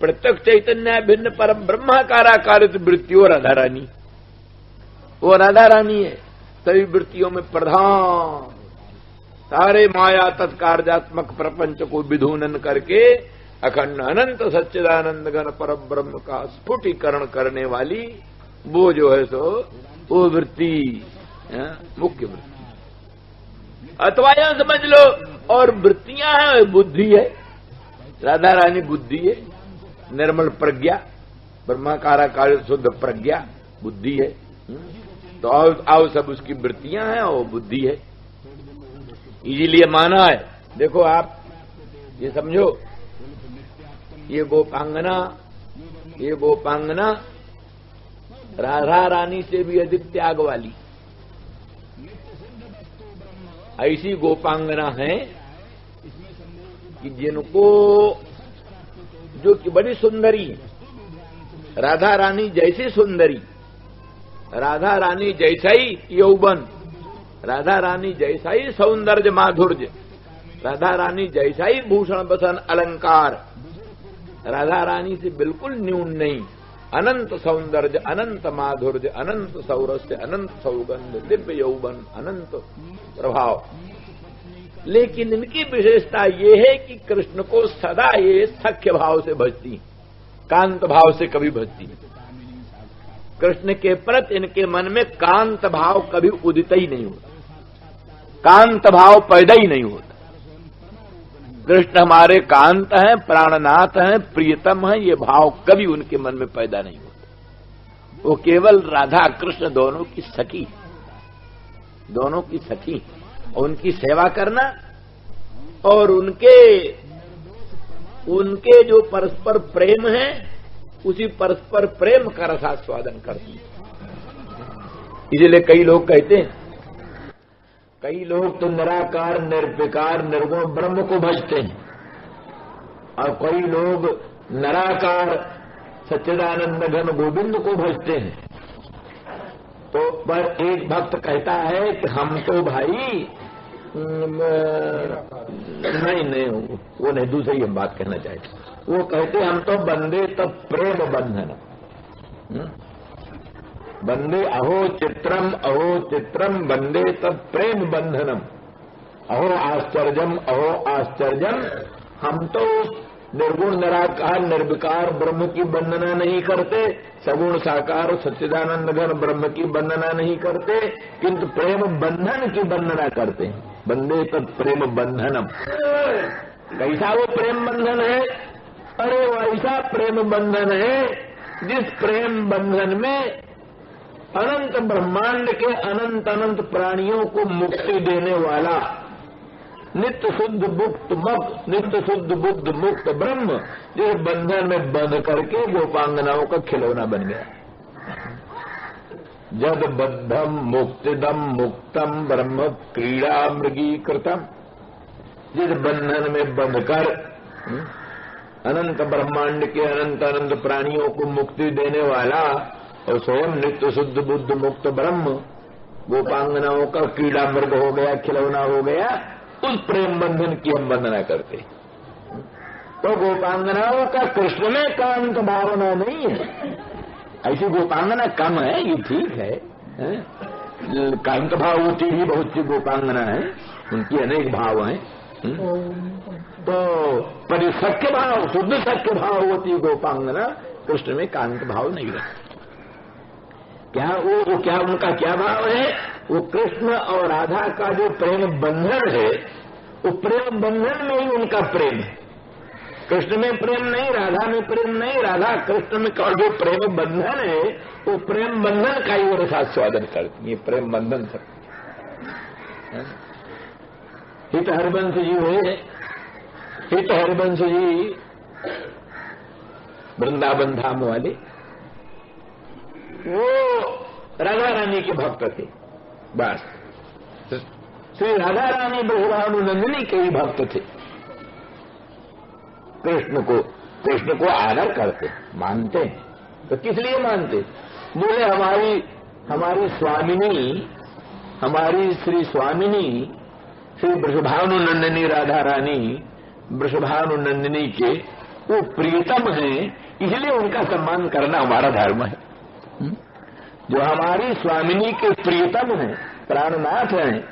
प्रत्यक्ष चैतन्य भिन्न पर ब्रह्माकाराकारित वृत्ति, और राधा रानी है सभी वृत्तियों में प्रधान। सारे माया तत्कार्यात्मक प्रपंच को विधूनन करके अखंड अनंत सच्चिदानंद घन पर ब्रह्म का स्फुटीकरण करने वाली वो जो है सो वो वृत्ति, मुख्य वृत्ति। अथवा यह समझ लो, और वृत्तियां हैं, बुद्धि है, राधा रानी बुद्धि है, निर्मल प्रज्ञा, ब्रह्माकाराकार शुद्ध प्रज्ञा बुद्धि है। तो आओ सब उसकी वृत्तियां हैं और बुद्धि है, इसीलिए माना है। देखो आप ये समझो, ये गोपांगना राधा रानी से भी अधिक त्याग वाली ऐसी गोपांगना है कि जिनको, जो कि बड़ी सुंदरी, राधा रानी जैसी सुंदरी, राधा रानी जैसा ही यौवन, राधा रानी जैसा ही सौंदर्य माधुर्य, राधा रानी जैसा ही भूषण बसन अलंकार, राधा रानी से बिल्कुल न्यून नहीं। अनंत सौंदर्य, अनंत माधुर्य, अनंत सौरस्य, अनंत सौगंध, दिव्य यौवन, अनंत प्रभाव। लेकिन इनकी विशेषता ये है कि कृष्ण को सदा ये सख्य भाव से भजती, कांत भाव से कभी भजती। कृष्ण के प्रति इनके मन में कांत भाव कभी उदित ही नहीं होता, कांत भाव पैदा ही नहीं होता। कृष्ण हमारे कांत हैं, प्राणनाथ हैं, प्रियतम हैं, ये भाव कभी उनके मन में पैदा नहीं होता। वो केवल राधा कृष्ण दोनों की सखी, उनकी सेवा करना और उनके जो परस्पर प्रेम है, उसी परस्पर प्रेम का रसास्वादन करती। इसलिए कई लोग कहते हैं, कई लोग तो निराकार, निर्विकार, निर्गुण ब्रह्म को भजते हैं, और कई लोग निराकार सच्चिदानंद घन गोविंद को भजते हैं। तो पर एक भक्त कहता है कि हम तो भाई नहीं, वो नहीं, दूसरी हम बात कहना चाहते। वो कहते हम तो बंदे तब प्रेम बंधन, बंदे अहो चित्रम बंदे तब प्रेम बंधनम, अहो आश्चर्यम, हम तो निर्गुण निराकार निर्विकार ब्रह्म की वंदना नहीं करते, सगुण साकार सच्चिदानंद घन ब्रह्म की वंदना नहीं करते, किंतु प्रेम बंधन की वंदना करते हैं। बंदे तत् प्रेम बंधनम। कैसा वो प्रेम बंधन है? अरे वो ऐसा प्रेम बंधन है जिस प्रेम बंधन में अनंत ब्रह्मांड के अनंत अनंत प्राणियों को मुक्ति देने वाला नित्य शुद्ध मुक्त मुक्त नित्य शुद्ध बुद्ध मुक्त ब्रह्म जिस बंधन में बंध करके गोपांगनाओं का खिलौना बन गया। जद बद्धम मुक्तिदम मुक्तम ब्रह्म क्रीड़ा मृगीकृतम। जिस बंधन में बंध कर अनंत ब्रह्मांड के अनंत अनंत प्राणियों को मुक्ति देने वाला और स्वयं नित्य शुद्ध बुद्ध मुक्त ब्रह्म गोपांगनाओं का क्रीड़ा मृग हो गया, खिलौना हो गया, उस प्रेम बंधन की हम वंदना करते। तो गोपांगनाओं का कृष्ण में कांत भावना नहीं है। ऐसी गोपांगना कम है, ये ठीक है, कांत भाव होती भी बहुत सी गोपांगना है, उनकी अनेक भाव हैं। तो परिसख्य भाव शुद्ध सख्य भाव होती गोपांगना, कृष्ण में कांत भाव नहीं रहता। क्या वो क्या उनका क्या भाव है? वो कृष्ण और राधा का जो प्रेम बंधन है, वो प्रेम बंधन में ही उनका प्रेम है। कृष्ण में प्रेम नहीं, राधा में प्रेम नहीं, राधा कृष्ण में का जो प्रेम बंधन है, वो प्रेम बंधन का ही वो रसास्वादन करती है। प्रेम बंधन सब हित हरिवंश जी हुए, हित हरिवंश जी वृंदावन धाम वाले, वो राधा रानी के भक्त थे। बस श्री राधा रानी ब्रह्मानंदिनी के ही भक्त थे। कृष्ण को आदर करते, मानते हैं। तो किस लिए मानते? बोले हमारी स्वामिनी, हमारी श्री स्वामिनी श्री वृषभानुनंदिनी राधा रानी वृषभानुनंदिनी के वो प्रियतम हैं, इसलिए उनका सम्मान करना हमारा धर्म है। जो हमारी स्वामिनी के प्रियतम हैं, प्राणनाथ हैं,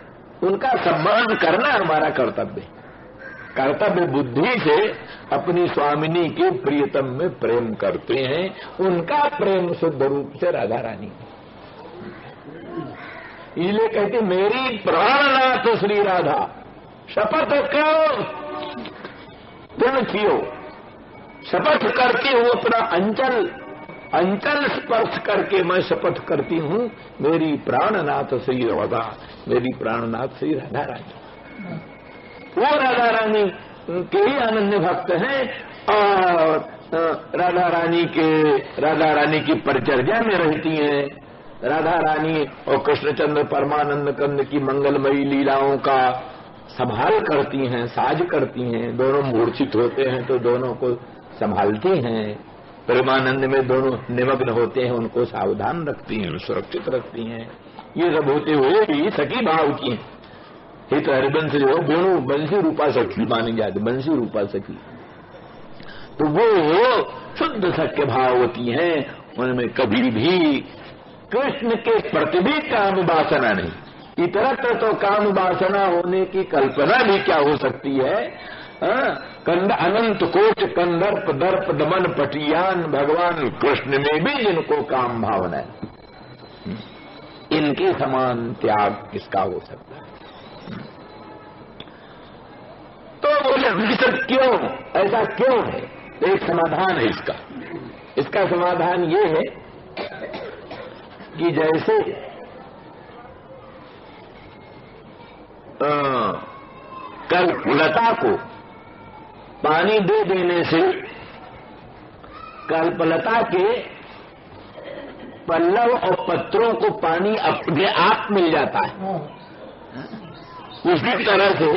उनका सम्मान करना हमारा कर्तव्य है। कर्तव्य बुद्धि से अपनी स्वामिनी के प्रियतम में प्रेम करते हैं। उनका प्रेम शुद्ध रूप से राधा रानी है। इसलिए कहते मेरी प्राणनाथ श्री राधा शपथ करो तुम थियो, शपथ करके वो अपना अंचल स्पर्श करके मैं शपथ करती हूँ, मेरी प्राणनाथ श्री राधा, मेरी प्राणनाथ श्री राधा रानी। वो राधा रानी के ही अनन्य भक्त हैं और राधा रानी की परिचर्या में रहती हैं। राधा रानी और कृष्णचंद्र परमानंद कंद की मंगलमयी लीलाओं का संभाल करती हैं, साज करती हैं। दोनों मूर्छित होते हैं तो दोनों को संभालती हैं। प्रेमानंद में दोनों निमग्न होते हैं, उनको सावधान रखती हैं, सुरक्षित रखती हैं। ये सब होते हुए भी सखी भाव की हित हरिवंश जो दोनों बंसी रूपा सखी मानी जाती, बंसी रूपा सखी। तो वो शुद्ध सख्य भाव होती हैं, उनमें कभी भी कृष्ण के प्रति भी काम वासना नहीं। इतरत्र तो काम वासना होने की कल्पना भी क्या हो सकती है। कंद अनंत कोट कंदर्प दर्प दमन पटियान भगवान कृष्ण में भी जिनको काम भावना है, इनके समान त्याग किसका हो सकता है। तो बोले क्यों ऐसा क्यों है? एक समाधान है इसका समाधान ये है कि जैसे कल्पलता को पानी दे देने से कल्पलता के पल्लव और पत्रों को पानी अपने आप मिल जाता है, उसी तरह से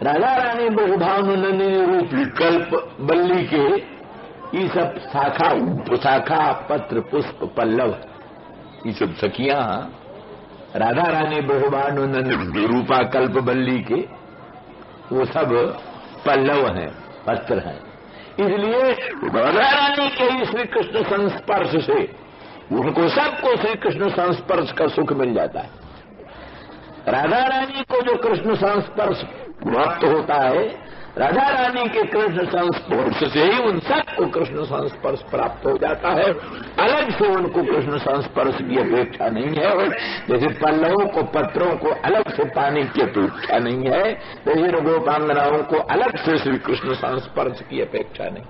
राधा रानी ब्रह्मानंदिनी रूपी कल्प बल्ली के ये सब शाखा पत्र पुष्प पल्लव, ये सब सखियां राधा रानी ब्रह्मानंदिनी रूपा कल्प बल्ली के वो सब पल्लव हैं, पत्र हैं। इसलिए राधा रानी के ही श्री कृष्ण संस्पर्श से उनको सबको श्री कृष्ण संस्पर्श का सुख मिल जाता है। राधा रानी को जो कृष्ण संस्पर्श प्राप्त होता है, राधा रानी के कृष्ण संस्पर्श से ही उन सबको कृष्ण संस्पर्श प्राप्त हो जाता है। अलग से उनको कृष्ण संस्पर्श की अपेक्षा नहीं है। जैसे पल्लवों को, पत्रों को अलग से पाने की अपेक्षा नहीं है, जैसे गोपांगनाओं को अलग से श्री कृष्ण संस्पर्श की अपेक्षा नहीं।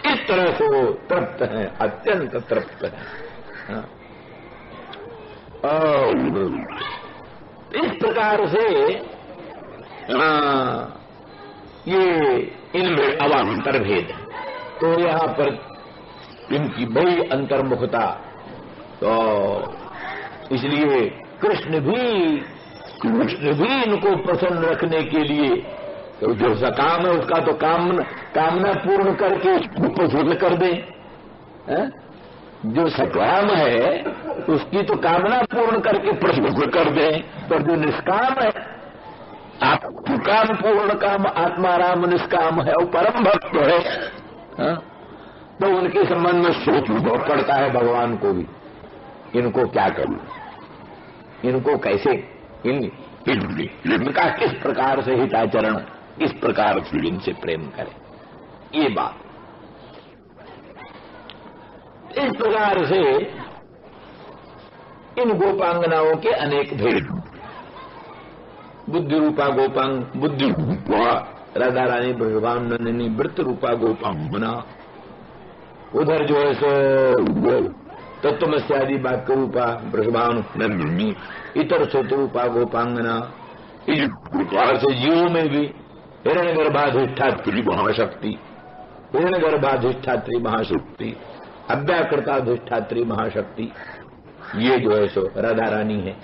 इस तरह से वो तृप्त हैं, अत्यंत तृप्त हैं। इस प्रकार से ये इनमें अवान्तर भेद है। तो यहाँ पर इनकी बड़ी अंतर्मुखता, तो इसलिए कृष्ण भी इनको प्रसन्न रखने के लिए तो जो सा काम है उसका तो कामना पूर्ण करके प्रसन्न कर दें। जो सकाम है उसकी तो कामना पूर्ण करके प्रसन्न कर दें, पर जो निष्काम है, आप काम पूर्ण काम आत्मा राम निष्काम है, वो परम भक्त है, तो उनके संबंध में सोचना पड़ता है भगवान को भी। इनको क्या करूं, इनको कैसे, इनका किस प्रकार से हिताचरण, किस प्रकार से इनसे प्रेम करें, ये बात। इस प्रकार से इन गोपांगनाओं के अनेक भेद। बुद्धि रूपा गोपांग, बुद्धि रूपा राधा रानी ब्रजभानुनंदिनी, व्रत रूपा गोपांगना, उधर जो है सो तत्वमस्यादि वाक्य रूपा ब्रजभानुनंदिनी, इतर शत्रुपा गोपांगना। इस प्रकार से जीवों में भी हिरण्यगर्भाधिष्ठात्री महाशक्ति, हिरण्यगर्भाधिष्ठात्री महाशक्ति, अव्याकृताधिष्ठात्री महाशक्ति, ये जो है सो राधा रानी है।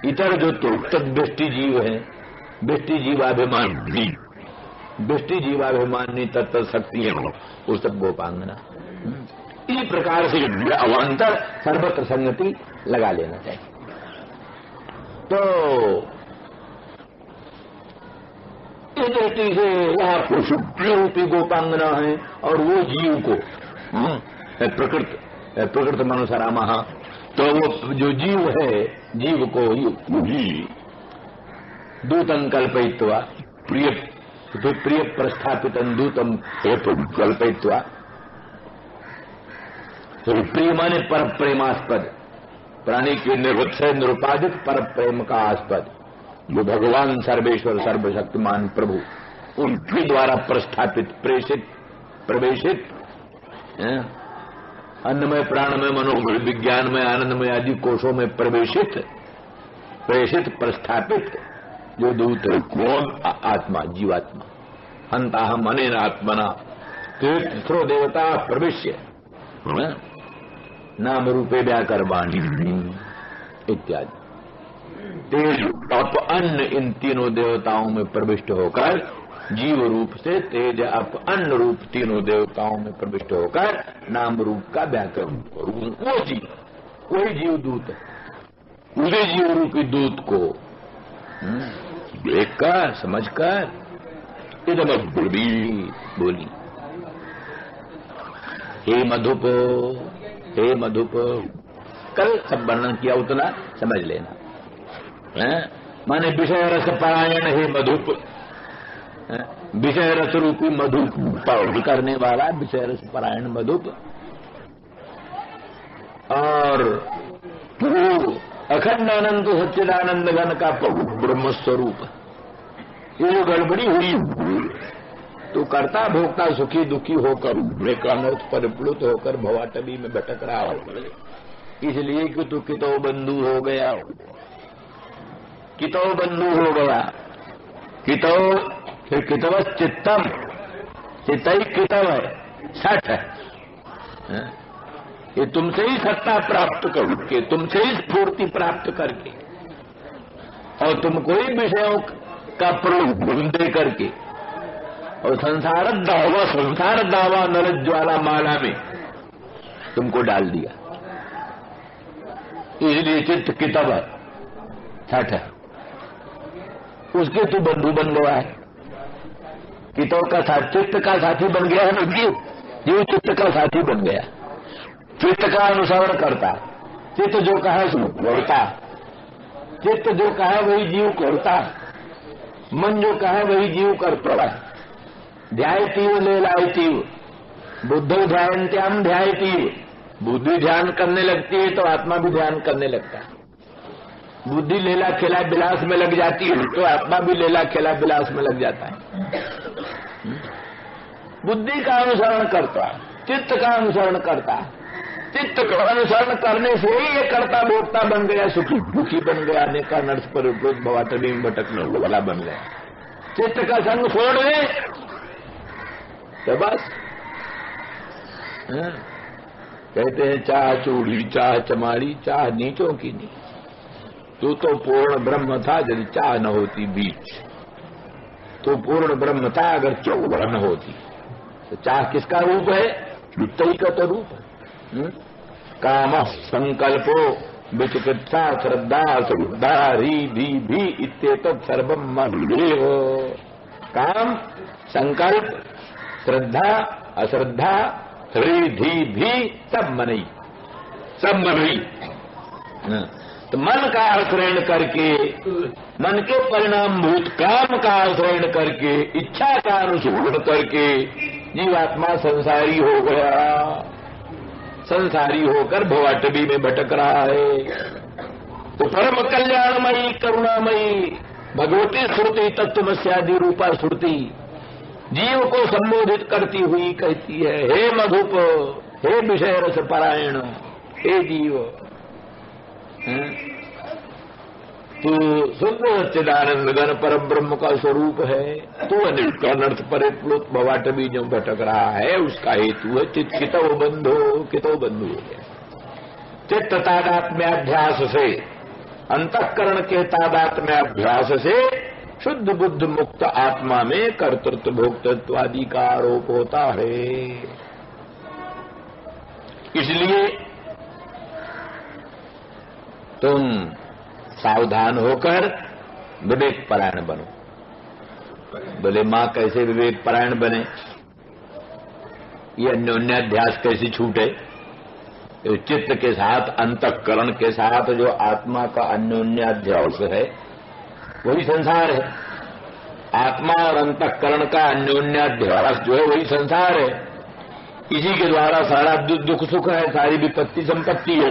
इतर जो तद्वृष्टि जीव है, वृष्टि जीवाभिमानी, वृष्टि जीवाभिमानी तत्व शक्ति है, वो सब गोपांगना। इस प्रकार से अवान्तर सर्वत्र संगति लगा लेना चाहिए। तो इस दृष्टि से यहाँ प्रसुप्ति रूपी गोपांगना है, और वो जीव को प्रकृत मनुसरामः, तो वो जो जीव है, जीव को दूतम कल्पयित्वा, प्रिय प्रस्थापितम दूतम कल्पयित्वा, तो प्रिय माने पर प्रेमास्पद, प्राणी के निर्वत्स निरुपाधिक पर प्रेम का आस्पद, जो भगवान सर्वेश्वर सर्वशक्तिमान प्रभु, उनके द्वारा प्रस्थापित, प्रेषित, प्रवेशित, अन्नमय प्राणमय मनोमय विज्ञानमय आनंदमय आदि कोशों में प्रवेशित, प्रेषित, प्रस्थापित जो दूत है, कौन? आत्मा, जीवात्मा। हंता हम अनेन आत्मना तीर्थो देवता प्रवेश्य नाम रूपे व्याकरवाणी इत्यादि। तेज अप अन्न, इन तीनों देवताओं में प्रविष्ट होकर, जीव रूप से तेज अप अन्न रूप तीनों देवताओं में प्रविष्ट होकर नाम रूप का व्याकरण, वो जीव, वही जीव दूत है। उसे जीव रूपी दूत को देखकर, समझकर इधर बोली, हे मधुप, हे मधुप। कल सब वर्णन किया, उतना समझ लेना। माने विषय रस परायण, हे मधुप, विषय रस रूपी मधु करने वाला विषय रस परायण मधुप। और तू अखंड आनंद सच्चिदानंद घन का ब्रह्म स्वरूप, ये गड़बड़ी हुई, तू करता भोगता सुखी दुखी होकर, ब्रेकानर्थ परिप्लुत होकर भवाटवी में भटक रहा हो, इसलिए कि तू कितो बंधु हो गया, कितो बंधु हो गया। कितो फिर कितवस चित्तम, चित्तई कितव है, सठ है। ये तुमसे ही सत्ता प्राप्त करके, तुमसे ही स्फूर्ति प्राप्त करके, और तुम कोई विषयों का प्रलोभन दे करके, और संसार दावा नरक ज्वाला माला में तुमको डाल दिया, इसलिए चित्त कितव है, सठ है। उसके तू बंधु बन गया है, कितव का साथ, चित्त का साथी बन गया है ना, जीव चित्त का साथी बन गया, चित्त का अनुसरण करता, चित्त जो कहा सो करता, चित्त जो कहा वही जीव करता। मन जो कहे वही जीव करता है। ध्यायतीव लीलायतीव बुद्धो ध्यायन्त्याम ध्यायतीव। बुद्धि ध्यान करने लगती है तो आत्मा भी ध्यान करने लगता है। बुद्धि लीला खेला विलास में लग जाती है तो आत्मा भी लीला खेला विलास में लग जाता है। बुद्धि का अनुसरण करता है, चित्त का अनुसरण करता है। चित्त का अनुसरण करने से ही ये कर्ता भोक्ता बन गया, सुखी दुखी बन गया, अनेका नर्स पर भवाटवी में भटकने वाला बन गया। चित्त का संग छोड़ दे तो बस। कहते हैं चाह चूड़ी चाह चमाड़ी चाह नीचों की नहीं। तू तो पूर्ण ब्रह्म था यदि चाह न होती बीच। तो पूर्ण ब्रह्म था अगर चौड़ न होती। तो चाह किसका रूप है? युक्ति का तो रूप है। काम संकल्पो विचिकित्सा श्रद्धा सुधा रीधि भी इत्येतत् सर्वम मदेव। काम संकल्प श्रद्धा अश्रद्धा रीधि भी सब मनई, सब मनई। तो मन का आश्रयण करके, मन के परिणामभूत काम का आश्रयण करके, इच्छा का अनुसरण करके जीवात्मा संसारी हो गया। संसारी होकर भवाटवी में भटक रहा है। तो परम कल्याणमयी करुणामयी भगवती श्रुति तत्वमस्यादि रूपा श्रुति जीव को संबोधित करती हुई कहती है, हे मधुप, हे विषय रस परायण, हे जीव, तू शुद्ध सच्चिदानंद घन पर ब्रह्म का स्वरूप है। तू अनिष्ट अनर्थ परिप्लुत भवाटवी जो भटक रहा है उसका हेतु है चित्त कितो बंधो हो गया। चित्त तादात्म्याभ्यास से, अंतःकरण के तादात्म्याभ्यास से शुद्ध बुद्ध मुक्त आत्मा में कर्तृत्व भोक्तृत्व आदि का आरोप होता है। इसलिए तुम सावधान होकर विवेक परायण बनो। बोले मां कैसे विवेक परायण बने? ये अन्योन्याध्यास कैसे छूटे? चित्त के साथ अंतःकरण के साथ जो आत्मा का अन्योन्याध्यास है वही संसार है। आत्मा और अंतःकरण का अन्योन्याध्यास जो है वही संसार है। इसी के द्वारा सारा दुख सुख है, सारी विपत्ति संपत्ति है।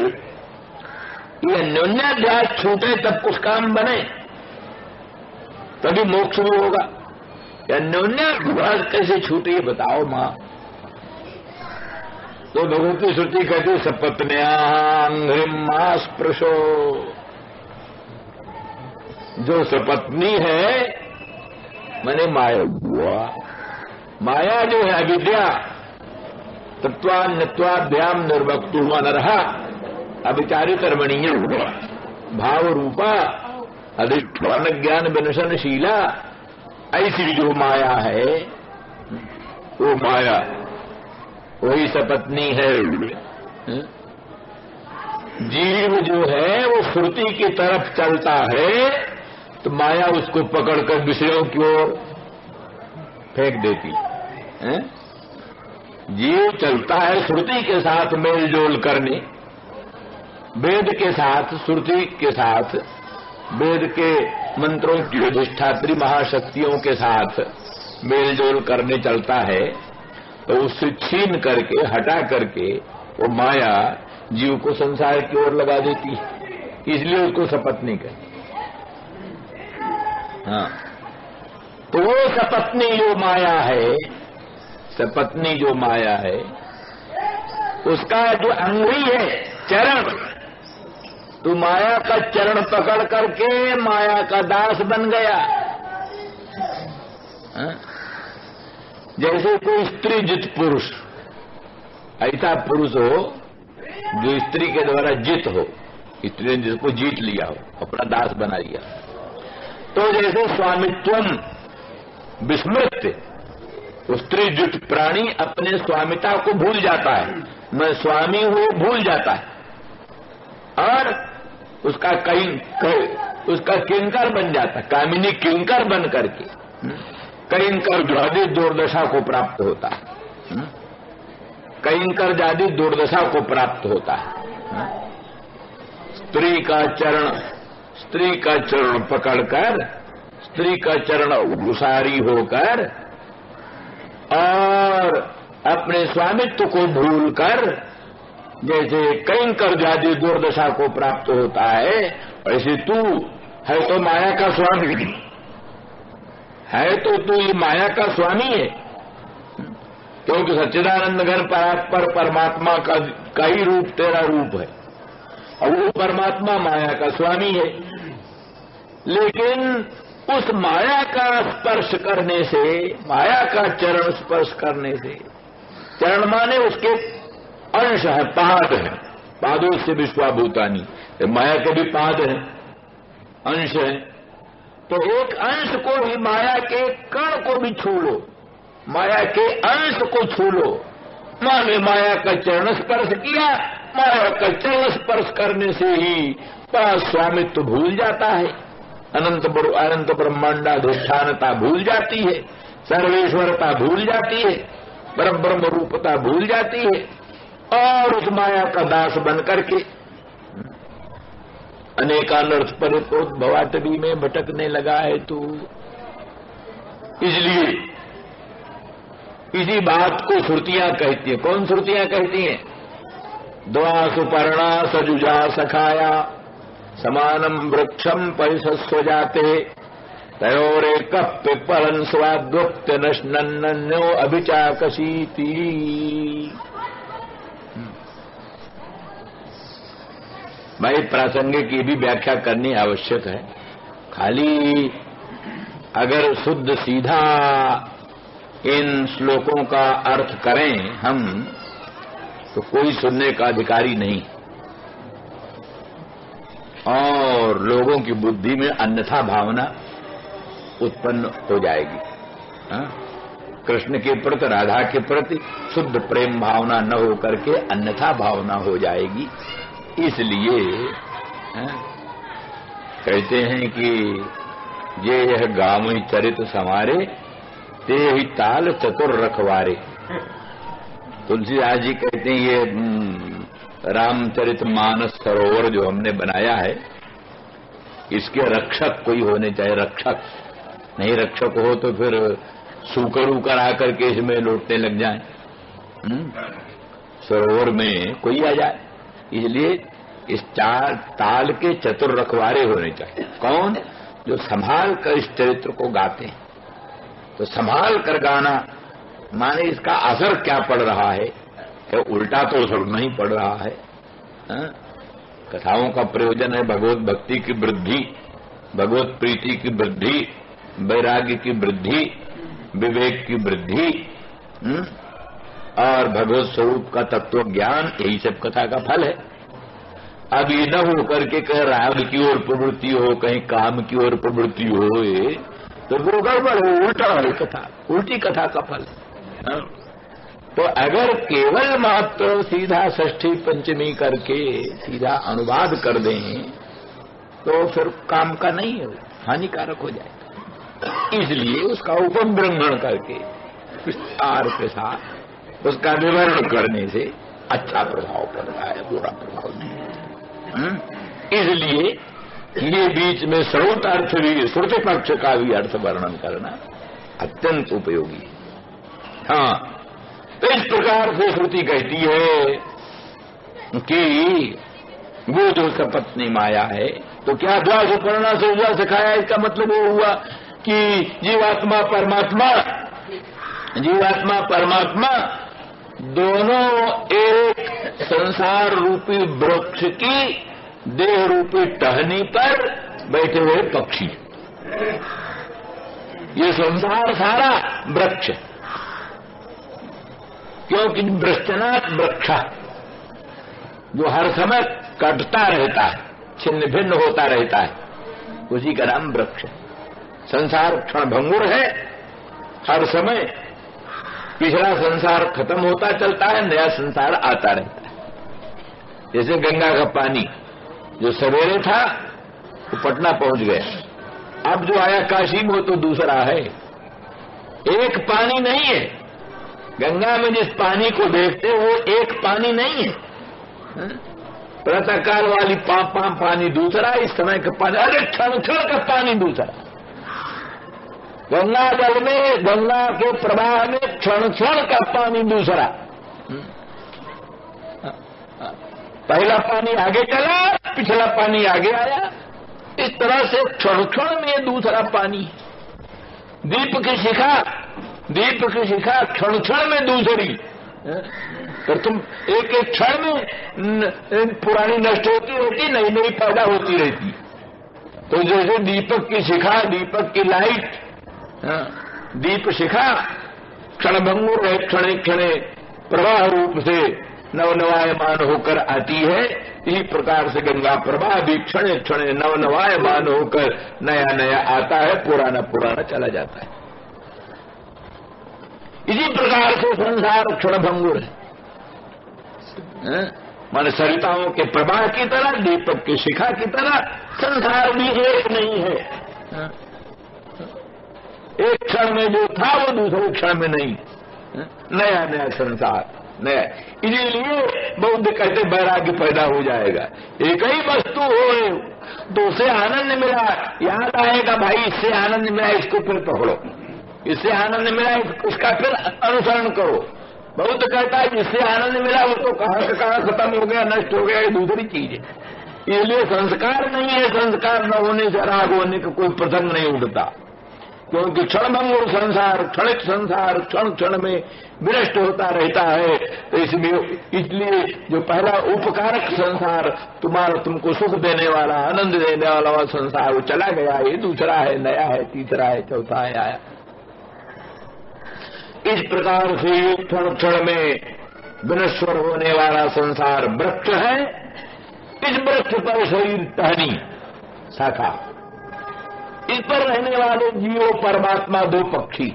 ये अन्योन्याध्यास छूटे तब कुछ काम बने, तभी मोक्ष भी होगा। अन्योन्याध्यास कैसे छूटे ये बताओ मां। तो भगवती श्रुति कहती सपत्न्यां स्पृशो। जो सपत्नी है मैंने माया हुआ। माया जो है अविद्या तत्वान्यत्वाभ्याम निर्वक्तु मनरहा अविचारित रमणीय हुआ भाव रूपा अधिष्ठान ज्ञान विनशनशीला। ऐसी जो माया है वो माया वही सपत्नी है। जीव जो है वो श्रुति की तरफ चलता है तो माया उसको पकड़कर विषयों की ओर फेंक देती है। जीव चलता है श्रुति के साथ मेल जोल करने, वेद के साथ, श्रुति के साथ, वेद के मंत्रों की अधिष्ठात्री महाशक्तियों के साथ मेल जोल करने चलता है। तो उससे छीन करके हटा करके वो माया जीव को संसार की ओर लगा देती है। इसलिए उसको सपत्नी कहते। हाँ, तो वो सपत्नी जो माया है, सपत्नी जो माया है उसका जो अंगुली है चरण, तो माया का चरण पकड़ करके माया का दास बन गया। हाँ? जैसे कोई स्त्री जित पुरुष, ऐसा पुरुष हो जो स्त्री के द्वारा जित हो, स्त्री ने जिसको जीत लिया हो, अपना दास बना लिया। तो जैसे स्वामित्वम विस्मृत, स्त्री जित प्राणी अपने स्वामिता को भूल जाता है, मैं स्वामी हूं भूल जाता है, और उसका उसका किंकर बन जाता है, कामिनी किंकर बन करके किंकर जादी दुर्दशा को प्राप्त होता है। किंकर जादी दुर्दशा को प्राप्त होता है। स्त्री का चरण पकड़कर स्त्री का चरण उसारी होकर और अपने स्वामित्व को भूलकर जैसे किंकर जाति दुर्दशा को प्राप्त होता है, ऐसे तू है तो माया का स्वामी है, तो तू ये माया का स्वामी है, क्योंकि सच्चिदानंद घन परात्पर परमात्मा का ही रूप तेरा रूप है और वो परमात्मा माया का स्वामी है। लेकिन उस माया का स्पर्श करने से, माया का चरण स्पर्श करने से, चरण माने उसके अंश है, पाद है, पादों से विश्वाभूतानी, माया के भी पाद है, अंश है, तो एक अंश को भी, माया के कण को भी छू लो, माया के अंश को छू लो, माने माया का चरण स्पर्श किया, माया का चरण स्पर्श करने से ही स्वामित्व भूल जाता है, अनंत ब्रह्मांडाधिष्ठानता भूल जाती है, सर्वेश्वरता भूल जाती है, परब्रह्म रूपता भूल जाती है, और उस माया का दास बन करके अनेकानर्थ परितोद्भवाटवी में भटकने लगा है। तो इसलिए इसी बात को श्रुतियां कहती हैं। कौन श्रुतियां कहती हैं? द्वा सुपर्णा सजुजा सखाया समानम वृक्षम परिशस्व जाते तयोरे पिप्पलं स्वाद्वप्त नश्नन्यो अभिचाकशीति। भाई प्रासंगिक की भी व्याख्या करनी आवश्यक है। खाली अगर शुद्ध सीधा इन श्लोकों का अर्थ करें हम, तो कोई सुनने का अधिकारी नहीं, और लोगों की बुद्धि में अन्यथा भावना उत्पन्न हो जाएगी। कृष्ण के प्रति, राधा के प्रति शुद्ध प्रेम भावना न हो करके अन्यथा भावना हो जाएगी। इसलिए कहते हैं कि ये यह गाँव चरित संवारे ते ही ताल चतुर रखवारे। तुलसीदास जी कहते हैं ये रामचरित मानस सरोवर जो हमने बनाया है, इसके रक्षक कोई होने चाहिए। रक्षक नहीं, रक्षक हो तो फिर सूकर उकर आकर के इसमें लौटने लग जाए, सरोवर में कोई आ जाए। इसलिए इस ताल के चतुर रखवारे होने चाहिए। कौन? जो संभाल कर इस चरित्र को गाते हैं। तो संभाल कर गाना माने इसका असर क्या पड़ रहा है, उल्टा तो असर नहीं पड़ रहा है। कथाओं का प्रयोजन है भगवत भक्ति की वृद्धि, भगवत प्रीति की वृद्धि, वैराग्य की वृद्धि, विवेक की वृद्धि, और भगवत स्वरूप का तत्व ज्ञान, यही सब कथा का फल है। अब ये न हो करके कहीं राग की ओर प्रवृत्ति हो, कहीं काम की ओर प्रवृत्ति हो, तो वो गड़बड़ हो, उल्टा है कथा, उल्टी कथा का फल। तो अगर केवल मात्र सीधा षष्ठी पंचमी करके सीधा अनुवाद कर दें तो फिर काम का नहीं है, हानिकारक हो जाएगा। इसलिए उसका उपब्रह्मण करके विस्तार के साथ उसका विवरण करने से अच्छा प्रभाव पड़ता है, बुरा प्रभाव नहीं। इसलिए ये बीच में श्रुत अर्थ भी, श्रुति पक्ष का भी अर्थ वर्णन करना अत्यंत उपयोगी है। हाँ, तो इस प्रकार से श्रुति कहती है कि वो जो सपत्नी माया है, तो क्या द्वा सुपर्णा से उजा सिखाया, इसका मतलब वो हुआ कि जीवात्मा परमात्मा दोनों एक संसार रूपी वृक्ष की देह रूपी टहनी पर बैठे हुए पक्षी। ये संसार सारा वृक्ष, क्योंकि वृक्षनाथ वृक्ष जो हर समय कटता रहता है, छिन्न भिन्न होता रहता है, उसी का नाम वृक्ष। संसार क्षणभंगुर है, हर समय पिछला संसार खत्म होता चलता है, नया संसार आता रहता है। जैसे गंगा का पानी जो सवेरे था वो पटना पहुंच गया, अब जो आया काशी में वो तो दूसरा है, एक पानी नहीं है। गंगा में जिस पानी को देखते वो एक पानी नहीं है। प्रातःकाल वाली पानी दूसरा, इस समय का पानी, अरे क्षण क्षण का पानी दूसरा। गंगा जल में, गंगा के प्रवाह में क्षण क्षण का पानी दूसरा, पहला पानी आगे चला, पिछला पानी आगे आया, इस तरह से क्षण क्षण में दूसरा पानी। दीप की शिखा क्षण क्षण में दूसरी। तो तुम एक एक क्षण में पुरानी नष्ट होती रहती, नई नई पैदा होती रहती। तो जैसे दीपक की शिखा, दीपक की लाइट, दीप शिखा क्षणभंगुर है, क्षणे क्षणे प्रवाह रूप से नवनवायमान होकर आती है। इसी प्रकार से गंगा प्रवाह भी क्षणे क्षणे नवनवायमान होकर नया नया आता है, पुराना पुराना चला जाता है। इसी प्रकार से संसार क्षणभंगुर है। माने सरिताओं के प्रवाह की तरह, दीपक की शिखा की तरह संसार भी एक नहीं है। एक क्षण में जो था वो दूसरे क्षण में नहीं, नया नया संसार नया। इसीलिए बौद्ध कहते वैराग्य पैदा हो जाएगा। एक ही वस्तु हो तो उसे आनंद मिला, याद आएगा भाई इससे आनंद मिला, इसको फिर पकड़ो, इससे आनंद मिला इसका फिर अनुसरण करो। बौद्ध कहता है जिससे आनंद मिला वो तो कहां से कहां खत्म हो गया, नष्ट हो गया, ये दूसरी चीज है। इसलिए संस्कार नहीं है, संस्कार न होने से राग होने का कोई प्रसंग नहीं उठता, क्योंकि क्षणभंगुर संसार, क्षणिक संसार क्षण क्षण में विनष्ट होता रहता है। तो इसलिए जो पहला उपकारक संसार तुम्हारा, तुमको सुख देने वाला, आनंद देने वाला संसार वो चला गया, ये दूसरा है, नया है, तीसरा है, चौथा है, आया। इस प्रकार से क्षण क्षण में विनश्वर होने वाला संसार वृक्ष है। इस वृक्ष पर शरीर टहनी शाखा, इस पर रहने वाले जीव परमात्मा दो पक्षी,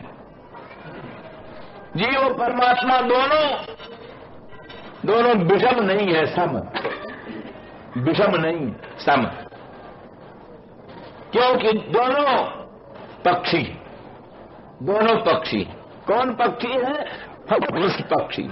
जीव परमात्मा दोनों विषम नहीं है, सम, विषम नहीं, सम। क्योंकि दोनों पक्षी, कौन पक्षी है? पक्षी।